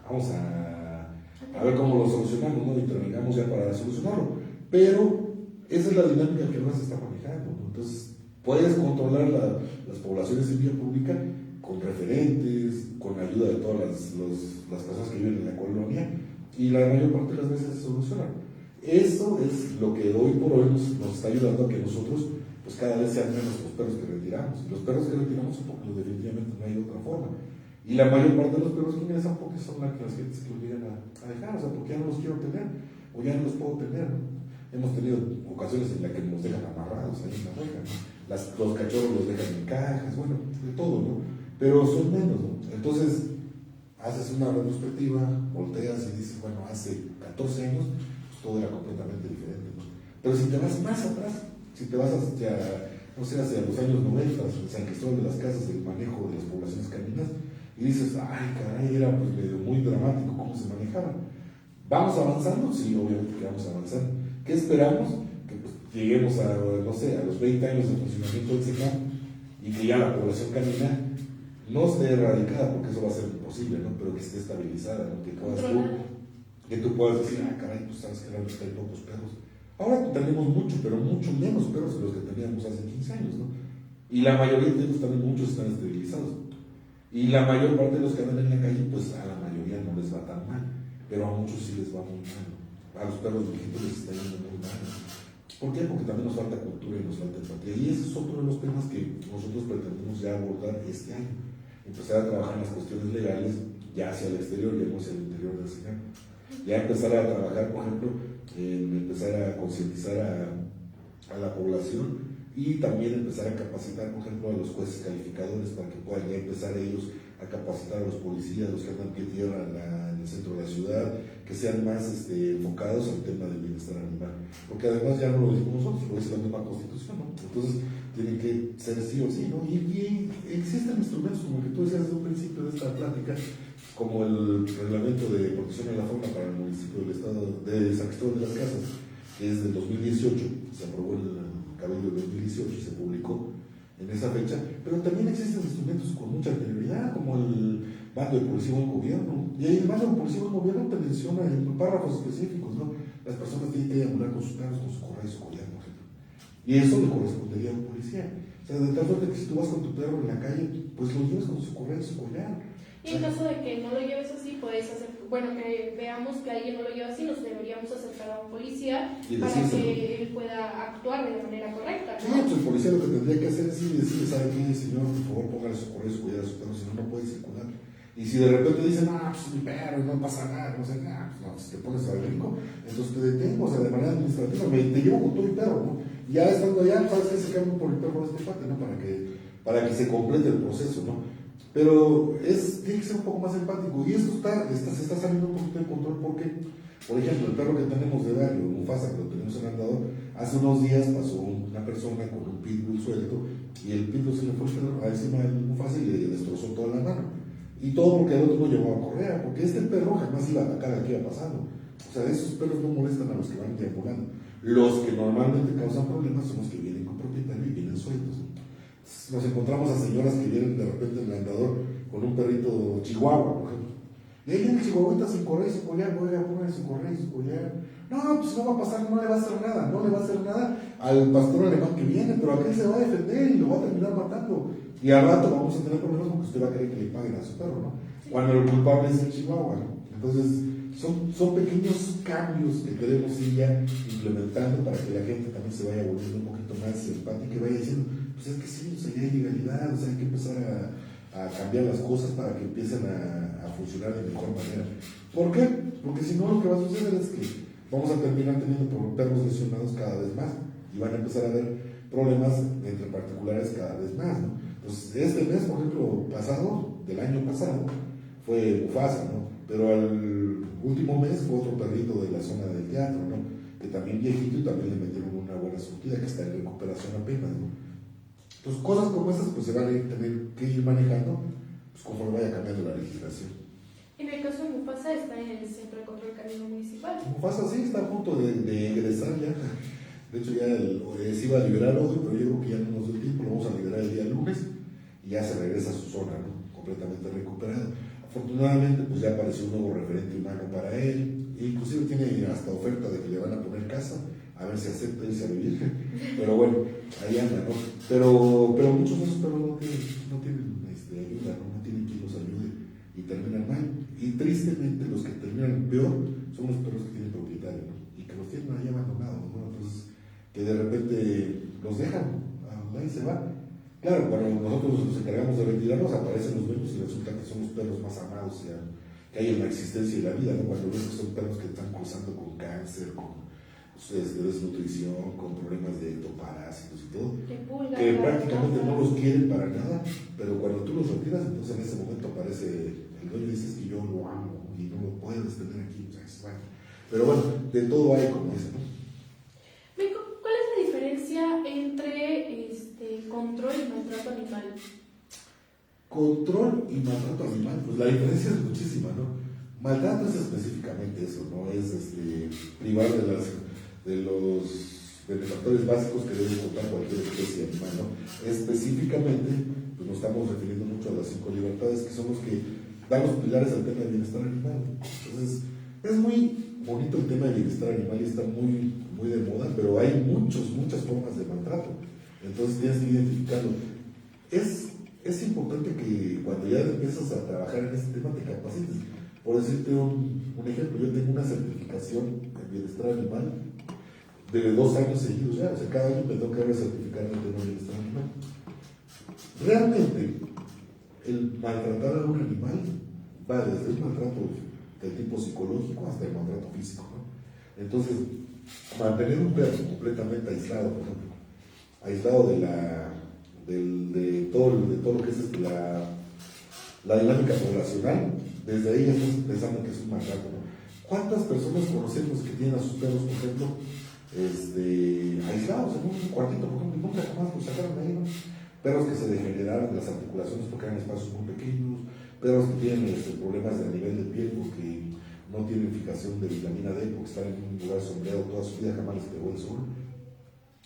Speaker 3: vamos a ver cómo lo solucionamos, ¿no? Intervengamos ya para solucionarlo. Pero esa es la dinámica que ahora se está manejando, ¿no? Entonces, puedes controlar las poblaciones en vía pública con referentes, con ayuda de todas las personas que viven en la colonia, y la mayor parte de las veces se soluciona. Eso es lo que hoy por hoy nos está ayudando a que nosotros, pues cada vez sean menos los perros que retiramos. Y los perros que retiramos, porque definitivamente no hay otra forma. Y la mayor parte de los perros que ingresan, porque son las gentes que los llegan a dejar, o sea, porque ya no los quiero tener, o ya no los puedo tener, ¿no? Hemos tenido ocasiones en las que nos dejan amarrados ahí en la reja, ¿no? Los cachorros los dejan en cajas, bueno, de todo, ¿no? Pero son menos, ¿no? Entonces, haces una retrospectiva, volteas y dices, bueno, hace 14 años, pues todo era completamente diferente, ¿no? Pero si te vas más atrás, si te vas hacia, no sé, hacia los años 90, San Cristóbal de las Casas, el manejo de las poblaciones caninas, y dices, ay, caray, era pues medio muy dramático cómo se manejaba. ¿Vamos avanzando? Sí, obviamente que vamos avanzando. ¿Qué esperamos? Que pues, lleguemos a, no sé, a los 20 años de funcionamiento del SECAM y que ya la población canina no esté erradicada, porque eso va a ser imposible, ¿no? Pero que esté estabilizada, ¿no? Que tú puedas decir, ah, caray, pues sabes que realmente hay pocos perros. Ahora tenemos mucho, pero mucho menos perros que los que teníamos hace 15 años, ¿no? Y la mayoría de ellos también, muchos están esterilizados. Y la mayor parte de los que andan en la calle, pues a la mayoría no les va tan mal, pero a muchos sí les va muy mal, ¿no? A los perros viejitos les está yendo muy mal, ¿no? ¿Por qué? Porque también nos falta cultura y nos falta empatía. Y ese es otro de los temas que nosotros pretendemos ya abordar este año. Empezar a trabajar en las cuestiones legales, ya hacia el exterior y no hacia el interior del Señor. Ya empezar a trabajar, por ejemplo, empezar a concientizar a la población y también empezar a capacitar, por ejemplo, a los jueces calificadores para que puedan ya empezar ellos a capacitar a los policías, los que andan pie tierra en el centro de la ciudad, que sean más enfocados al tema del bienestar animal. Porque además ya no lo decimos nosotros, lo dice la misma Constitución, ¿no? Entonces tienen que ser sí o sí, ¿no? Y existen instrumentos, como que tú decías desde un principio de esta plática, como el reglamento de protección de la fauna para el municipio del estado de San Cristóbal de las Casas, que es del 2018, se aprobó el Cabildo del 2018 y se publicó en esa fecha, pero también existen instrumentos con mucha anterioridad, como el mando de policía o el gobierno, y ahí el mando de policía o el gobierno te menciona en párrafos específicos, ¿no? Las personas tienen que deambular con sus perros, con su correa y su collar, por ejemplo, y eso le correspondería a un policía. O sea, de tal suerte que si tú vas con tu perro en la calle, pues lo llevas con su correa y su collar.
Speaker 1: Y en caso de que no lo lleves así, puedes hacer, bueno, que veamos que alguien no lo lleva así, nos deberíamos acercar a un policía para que él pueda actuar de la manera correcta, ¿no?
Speaker 2: Sí, pues el policía lo que tendría que hacer es decirle, ¿sabe qué, señor? Por favor, póngale su correa y su collar a su perro, si no, no puede circular. Y si de repente dicen, ah, pues mi perro, no pasa nada, no sé, nada, pues no, si te pones al brinco, entonces te detengo, o sea, de manera administrativa, te llevo con todo mi perro, ¿no? Y ya estando allá, sabes que se cambia por el perro de este parte, ¿no? Para que se complete el proceso, ¿no? Pero tiene que ser un poco más empático, y esto se está saliendo un poquito de control porque, por ejemplo, el perro que tenemos de barrio, Mufasa, que lo tenemos en andador, hace unos días pasó una persona con un pitbull suelto y el pitbull se le fue encima del Mufasa y le destrozó toda la mano. Y todo porque el otro no llevaba correa, porque este perro jamás iba a atacar al que iba pasando. O sea, esos perros no molestan a los que van deambulando. Los que normalmente causan problemas son los que vienen con propietario y vienen sueltos. Nos encontramos a señoras que vienen de repente en el andador con un perrito chihuahua, por ejemplo. Y ahí viene el chihuahuita sin correa y su collar, oiga, pongan su correa y su collar. No, pues no va a pasar, no le va a hacer nada, no le va a hacer nada al pastor alemán que viene, pero aquel se va a defender y lo va a terminar matando. Y al rato vamos a tener problemas porque usted va a querer que le paguen a su perro, ¿no? Cuando el culpable es el chihuahua, ¿no? Entonces, son pequeños cambios que queremos ir ya implementando para que la gente también se vaya volviendo un poquito más empática y vaya diciendo, pues es que sí, o sea, ya hay legalidad, o sea, hay que empezar a cambiar las cosas para que empiecen a funcionar de mejor manera. ¿Por qué? Porque si no, lo que va a suceder es que vamos a terminar teniendo perros lesionados cada vez más y van a empezar a haber problemas entre particulares cada vez más, ¿no? Entonces, este mes, por ejemplo, del año pasado, fue Mufasa, ¿no? Pero al último mes fue otro perrito de la zona del teatro, ¿no? Que también viejito y también le metieron una buena surtida que está en recuperación apenas, ¿no? Entonces, cosas como estas pues se van a tener que ir manejando pues, conforme vaya cambiando la legislación.
Speaker 1: En el caso de Mufasa está en el Centro de Control Canino Municipal.
Speaker 2: Mufasa sí está a punto de ingresar ya. De hecho, ya se iba a liberar hoy, pero yo creo que ya no nos dio tiempo, lo vamos a liberar el día lunes y ya se regresa a su zona, ¿no? Completamente recuperado. Afortunadamente, pues ya apareció un nuevo referente humano para él, e inclusive tiene hasta oferta de que le van a poner casa, a ver si acepta irse a vivir. Pero bueno, ahí anda, ¿no? Pero muchos de esos perros no tienen ayuda, ¿no? No tienen quien los ayude y terminan mal. Y tristemente, los que terminan peor son los perros que tienen propietario, ¿no? Y que los tienen ahí abandonados, ¿no? Entonces, que de repente los dejan, ahí se van. Claro, cuando nosotros nos encargamos de retirarlos, aparecen los dueños y resulta que son los perros más amados que hay en la existencia y la vida, ¿no? Cuando ves que son perros que están cruzando con cáncer, con desnutrición, con problemas de ectoparásitos y todo, que prácticamente no los quieren para nada, pero cuando tú los retiras, entonces en ese momento aparece el dueño y dices que yo lo amo y no lo puedes tener aquí, o sea, es bueno. Pero bueno, de todo hay, como dicen, ¿no?
Speaker 1: Mico, ¿cuál es la diferencia entre control y maltrato animal?
Speaker 2: Control y maltrato animal, pues la diferencia es muchísima, ¿no? Maltrato es específicamente eso, ¿no? Es privar de los benefactores básicos que debe contar cualquier especie animal, ¿no? Específicamente, pues nos estamos refiriendo mucho a las 5 libertades, que son los que dan los pilares al tema del bienestar animal. Entonces, es muy bonito el tema del bienestar animal y está muy, muy de moda, pero hay muchas formas de maltrato. Entonces tienes que identificarlo. Es importante que cuando ya empiezas a trabajar en este tema te capacites. Por decirte un ejemplo, yo tengo una certificación en bienestar animal de 2 años seguidos ya, o sea, cada año me tengo que recertificar en el tema de bienestar animal. Realmente, el maltratar a un animal va desde el maltrato de tipo psicológico hasta el maltrato físico, ¿no? Entonces, mantener un perro completamente aislado, por ejemplo, aislado de todo lo que es la dinámica poblacional, desde ahí ya estás pensando que es un maltrato, ¿no? ¿Cuántas personas conocemos que tienen a sus perros, por ejemplo, aislados en un cuartito, por ejemplo, y nunca jamás los sacaron de ahí, ¿no? Perros que se degeneraron de las articulaciones porque eran espacios muy pequeños, perros que tienen problemas a nivel de piel porque no tienen fijación de vitamina D porque están en un lugar sombreado toda su vida, jamás les pegó el sol,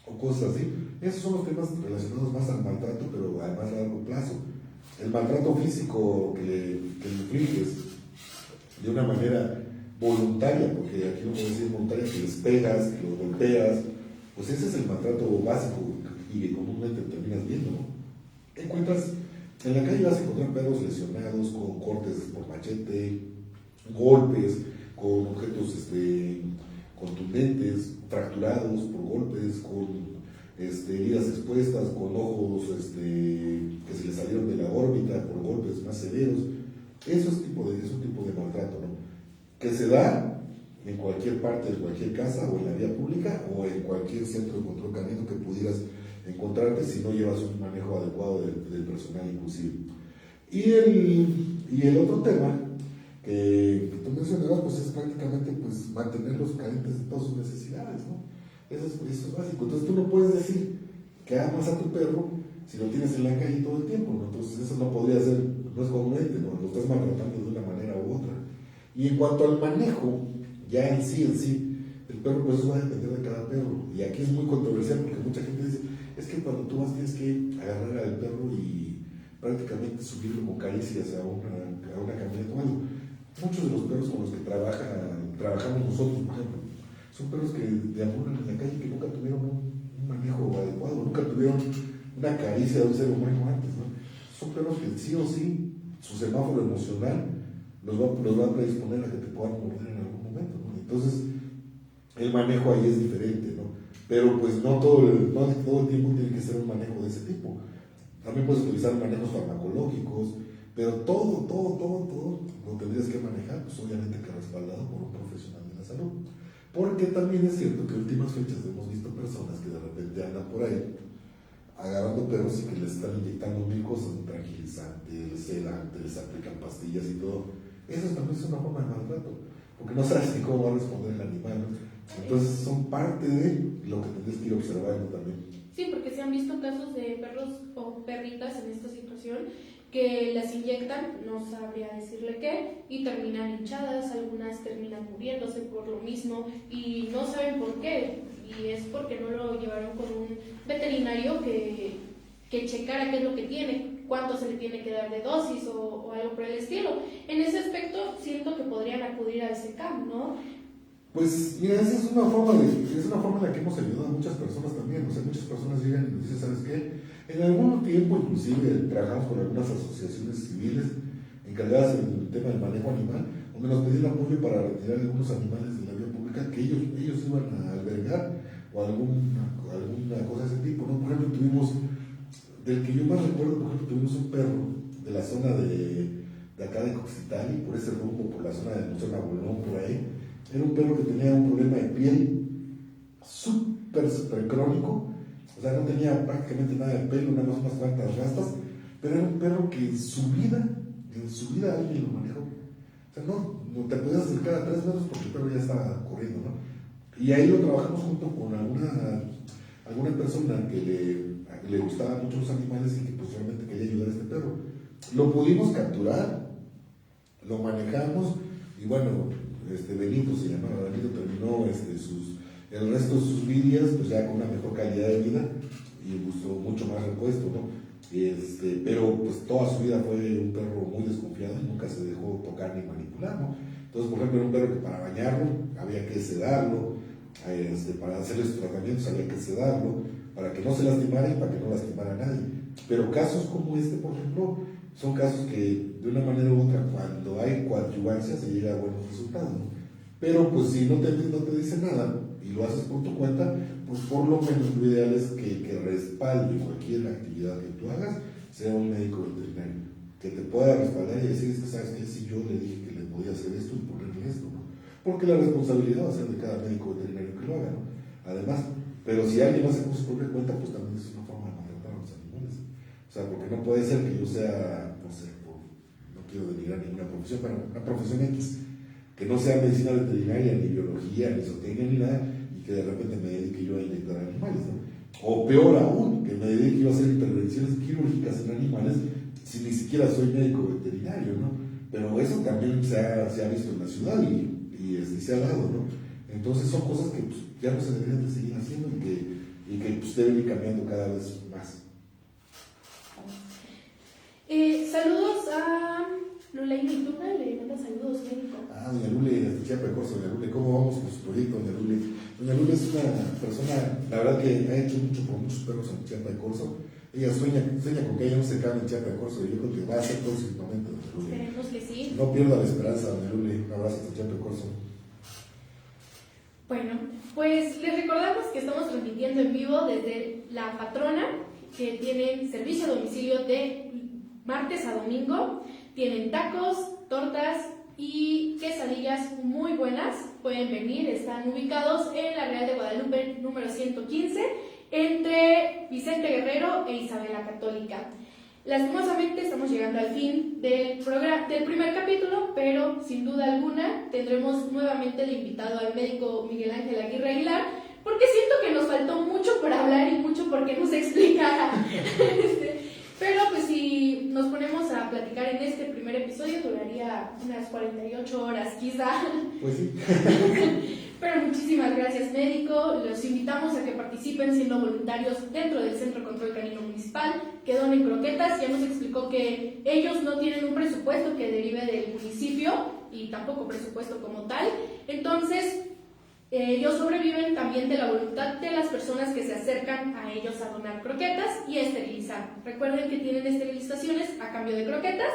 Speaker 2: o cosas así. Esos son los temas relacionados más al maltrato, pero a más largo plazo. El maltrato físico que le infliges de una manera voluntaria, porque aquí no puedo decir voluntaria, que les pegas, que los golpeas, pues ese es el maltrato básico y que comúnmente terminas viendo, ¿no? En la calle vas a encontrar perros lesionados con cortes por machete, golpes, con objetos contundentes, fracturados por golpes, con heridas expuestas, con ojos que se les salieron de la órbita por golpes más severos. Eso es un tipo de maltrato, ¿no? Que se da en cualquier parte de cualquier casa o en la vía pública o en cualquier centro de control canino que pudieras encontrarte si no llevas un manejo adecuado del personal inclusive. Y el otro tema que tú mencionabas, pues es prácticamente pues, mantenerlos carentes de todas sus necesidades, ¿no? Eso es básico. Entonces tú no puedes decir que amas a tu perro si lo tienes en la calle todo el tiempo, ¿no? Entonces eso no podría ser, no es congruente, ¿no? Lo estás maltratando de una manera u otra. Y en cuanto al manejo, ya en sí, el perro, pues eso va a depender de cada perro. Y aquí es muy controversial porque mucha gente dice, es que cuando tú vas tienes que agarrar al perro y prácticamente subirlo con caricias a una camioneta. Bueno, muchos de los perros con los que trabajamos nosotros, por ejemplo, son perros que deambulan en la calle que nunca tuvieron un manejo adecuado, nunca tuvieron una caricia de un ser humano antes, ¿no? Son perros que sí o sí, su semáforo emocional los va a predisponer a que te puedan morder en algún momento, ¿no? Entonces, el manejo ahí es diferente, ¿no? Pero pues no todo el tiempo tiene que ser un manejo de ese tipo. También puedes utilizar manejos farmacológicos, pero todo lo tendrías que manejar, pues obviamente que respaldado por un profesional de la salud. Porque también es cierto que en últimas fechas hemos visto personas que de repente andan por ahí agarrando perros y que les están inyectando mil cosas, un tranquilizante, sedante, les aplican pastillas y todo. Eso también es una forma de maltrato, porque no sabes ni cómo va a responder el animal, ¿no? Entonces son parte de lo que tendrías que ir observando también.
Speaker 1: Sí, porque se han visto casos de perros o perritas en esta situación que las inyectan, no sabría decirle qué, y terminan hinchadas, algunas terminan muriéndose por lo mismo y no saben por qué. y es porque no lo llevaron con un veterinario que checara qué es lo que tiene, cuánto se le tiene que dar de dosis o algo por el estilo. En ese aspecto siento que podrían acudir al SECAM, ¿no?
Speaker 3: Pues mira, esa es una forma en la que hemos ayudado a muchas personas también. O sea, muchas personas llegan y nos dicen, ¿sabes qué? En algún tiempo inclusive trabajamos con algunas asociaciones civiles encargadas del tema del manejo animal, donde nos pedían apoyo para retirar algunos animales de la vía pública que ellos iban a albergar o alguna cosa de ese tipo, ¿no? Por ejemplo, tuvimos, del que yo más recuerdo, por ejemplo, tuvimos un perro de la zona de acá de Coxitali, por ese rumbo, por la zona de Museo Nabolón, por ahí. Era un perro que tenía un problema de piel súper crónico, o sea, no tenía prácticamente nada de pelo, nada más unas cuantas rastas, pero era un perro que en su vida alguien lo manejó. O sea, no te podías acercar a 3 metros porque el perro ya estaba corriendo, ¿no? Y ahí lo trabajamos junto con alguna persona que le gustaban mucho los animales y que pues realmente quería ayudar a este perro. Lo pudimos capturar, lo manejamos y bueno, Benito se llamaba, Benito terminó el resto de sus vidas pues ya con una mejor calidad de vida y gustó mucho más repuesto, ¿no? Pero pues toda su vida fue un perro muy desconfiado y nunca se dejó tocar ni manipular, ¿no? Entonces, por ejemplo, era un perro que para bañarlo había que sedarlo, para hacerle sus tratamientos había que sedarlo, para que no se lastimara y para que no lastimara a nadie. Pero casos como este, por ejemplo, son casos que de una manera u otra, cuando hay coadyuvancia, se llega a buenos resultados, ¿no? Pero pues si no te dice nada y lo haces por tu cuenta, pues por lo menos lo ideal es que respalde cualquier actividad que tú hagas, sea un médico veterinario, que te pueda respaldar y decir, es que sabes que si yo le dije que le podía hacer esto y ponerle esto, ¿no? Porque la responsabilidad va a ser de cada médico veterinario que lo haga, ¿no? Además, pero si alguien lo hace por su propia cuenta, pues también es una forma de maltratar a los animales. O sea, porque no puede ser que yo sea, no sé, no quiero denigrar ninguna profesión, pero una profesión X, que no sea medicina veterinaria, ni biología, ni zootecnia, ni nada, y que de repente me dedique yo a inyectar animales, ¿no? O peor aún, que me dedique yo a hacer intervenciones quirúrgicas en animales, si ni siquiera soy médico veterinario, ¿no? Pero eso también se ha visto en la ciudad y se ha dado, ¿no? Entonces son cosas que pues, ya no se deberían de seguir haciendo y que pues, deben ir cambiando cada vez más.
Speaker 1: Saludos a Lulaini Tuna, le manda saludos, médico.
Speaker 2: Doña Lule, de Chiapa de Corzo, doña Lule, ¿cómo vamos con su proyecto, doña Lule? Doña Lule es una persona, la verdad que ha hecho mucho por muchos perros en Chiapa de Corzo. Ella sueña con que haya un SECAM en Chiapa de Corzo y yo creo que va a ser próximamente, doña Lule.
Speaker 1: Esperemos que sí.
Speaker 2: No pierda la esperanza, doña Lule. Un abrazo hasta Chiapa de Corzo.
Speaker 1: Bueno, pues les recordamos que estamos transmitiendo en vivo desde La Patrona, que tienen servicio a domicilio de martes a domingo. Tienen tacos, tortas y quesadillas muy buenas. Pueden venir, están ubicados en la Real de Guadalupe número 115, entre Vicente Guerrero e Isabela Católica. Lastimosamente estamos llegando al fin del primer capítulo, pero sin duda alguna tendremos nuevamente de invitado al médico Miguel Ángel Aguirre Aguilar, porque siento que nos faltó mucho por hablar y mucho por qué nos explicar. Pero pues si nos ponemos a platicar en este primer episodio duraría unas 48 horas quizá.
Speaker 2: Pues sí.
Speaker 1: Pero muchísimas gracias, médico. Los invitamos a que participen siendo voluntarios dentro del Centro Control Canino Municipal, que donen croquetas. Ya nos explicó que ellos no tienen un presupuesto que derive del municipio y tampoco presupuesto como tal. Entonces, ellos sobreviven también de la voluntad de las personas que se acercan a ellos a donar croquetas y a esterilizar. Recuerden que tienen esterilizaciones a cambio de croquetas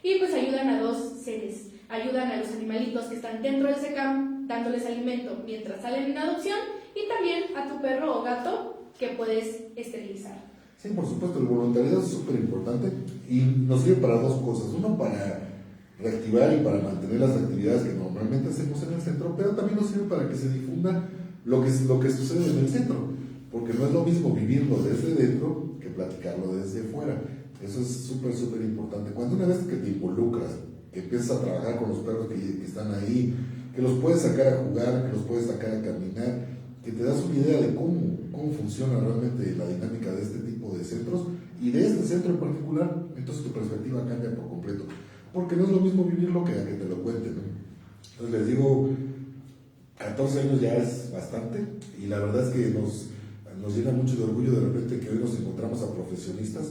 Speaker 1: y pues ayudan a 2 seres. Ayudan a los animalitos que están dentro del SECAM dándoles alimento mientras salen en adopción y también a tu perro o gato que puedes esterilizar.
Speaker 2: Sí, por supuesto, el voluntariado es súper importante y nos sirve para 2 cosas. Uno, para reactivar y para mantener las actividades que normalmente hacemos en el centro, pero también nos sirve para que se difunda lo que sucede en el centro, porque no es lo mismo vivirlo desde dentro que platicarlo desde fuera. Eso es súper importante. Cuando una vez que te involucras, que empiezas a trabajar con los perros que están ahí, que los puedes sacar a jugar, que los puedes sacar a caminar, que te das una idea de cómo funciona realmente la dinámica de este tipo de centros y de este centro en particular, entonces tu perspectiva cambia por completo. Porque no es lo mismo vivirlo que a que te lo cuenten, ¿no? Entonces les digo,
Speaker 3: 14 años ya es bastante y la verdad es que nos llena mucho de orgullo de repente que hoy nos encontramos a profesionistas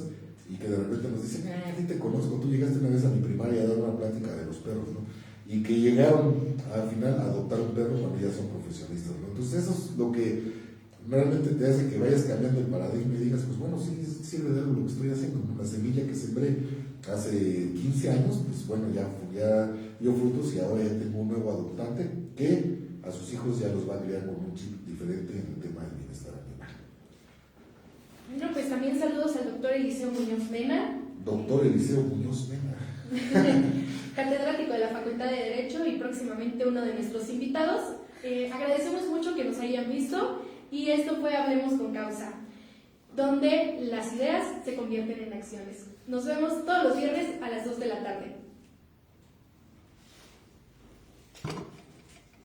Speaker 3: y que de repente nos dicen, a ti te conozco, tú llegaste una vez a mi primaria a dar una plática de los perros, ¿no? Y que llegaron al final a adoptar un perro cuando ya son profesionistas, ¿no? Entonces eso es lo que realmente te hace que vayas cambiando el paradigma y digas, pues bueno, sí, sirve de algo lo que estoy haciendo. La semilla que sembré hace 15 años, pues bueno, ya dio frutos y ahora ya tengo un nuevo adoptante que a sus hijos ya los va a criar con un chip diferente en el tema del bienestar animal.
Speaker 1: Bueno, pues también saludos al doctor Eliseo Muñoz Mena.
Speaker 3: Doctor Eliseo Muñoz Mena.
Speaker 1: Catedrático de la Facultad de Derecho y próximamente uno de nuestros invitados. Agradecemos mucho que nos hayan visto y esto fue Hablemos con Causa, donde las ideas se convierten en acciones. Nos vemos todos los viernes a las 2 de la tarde.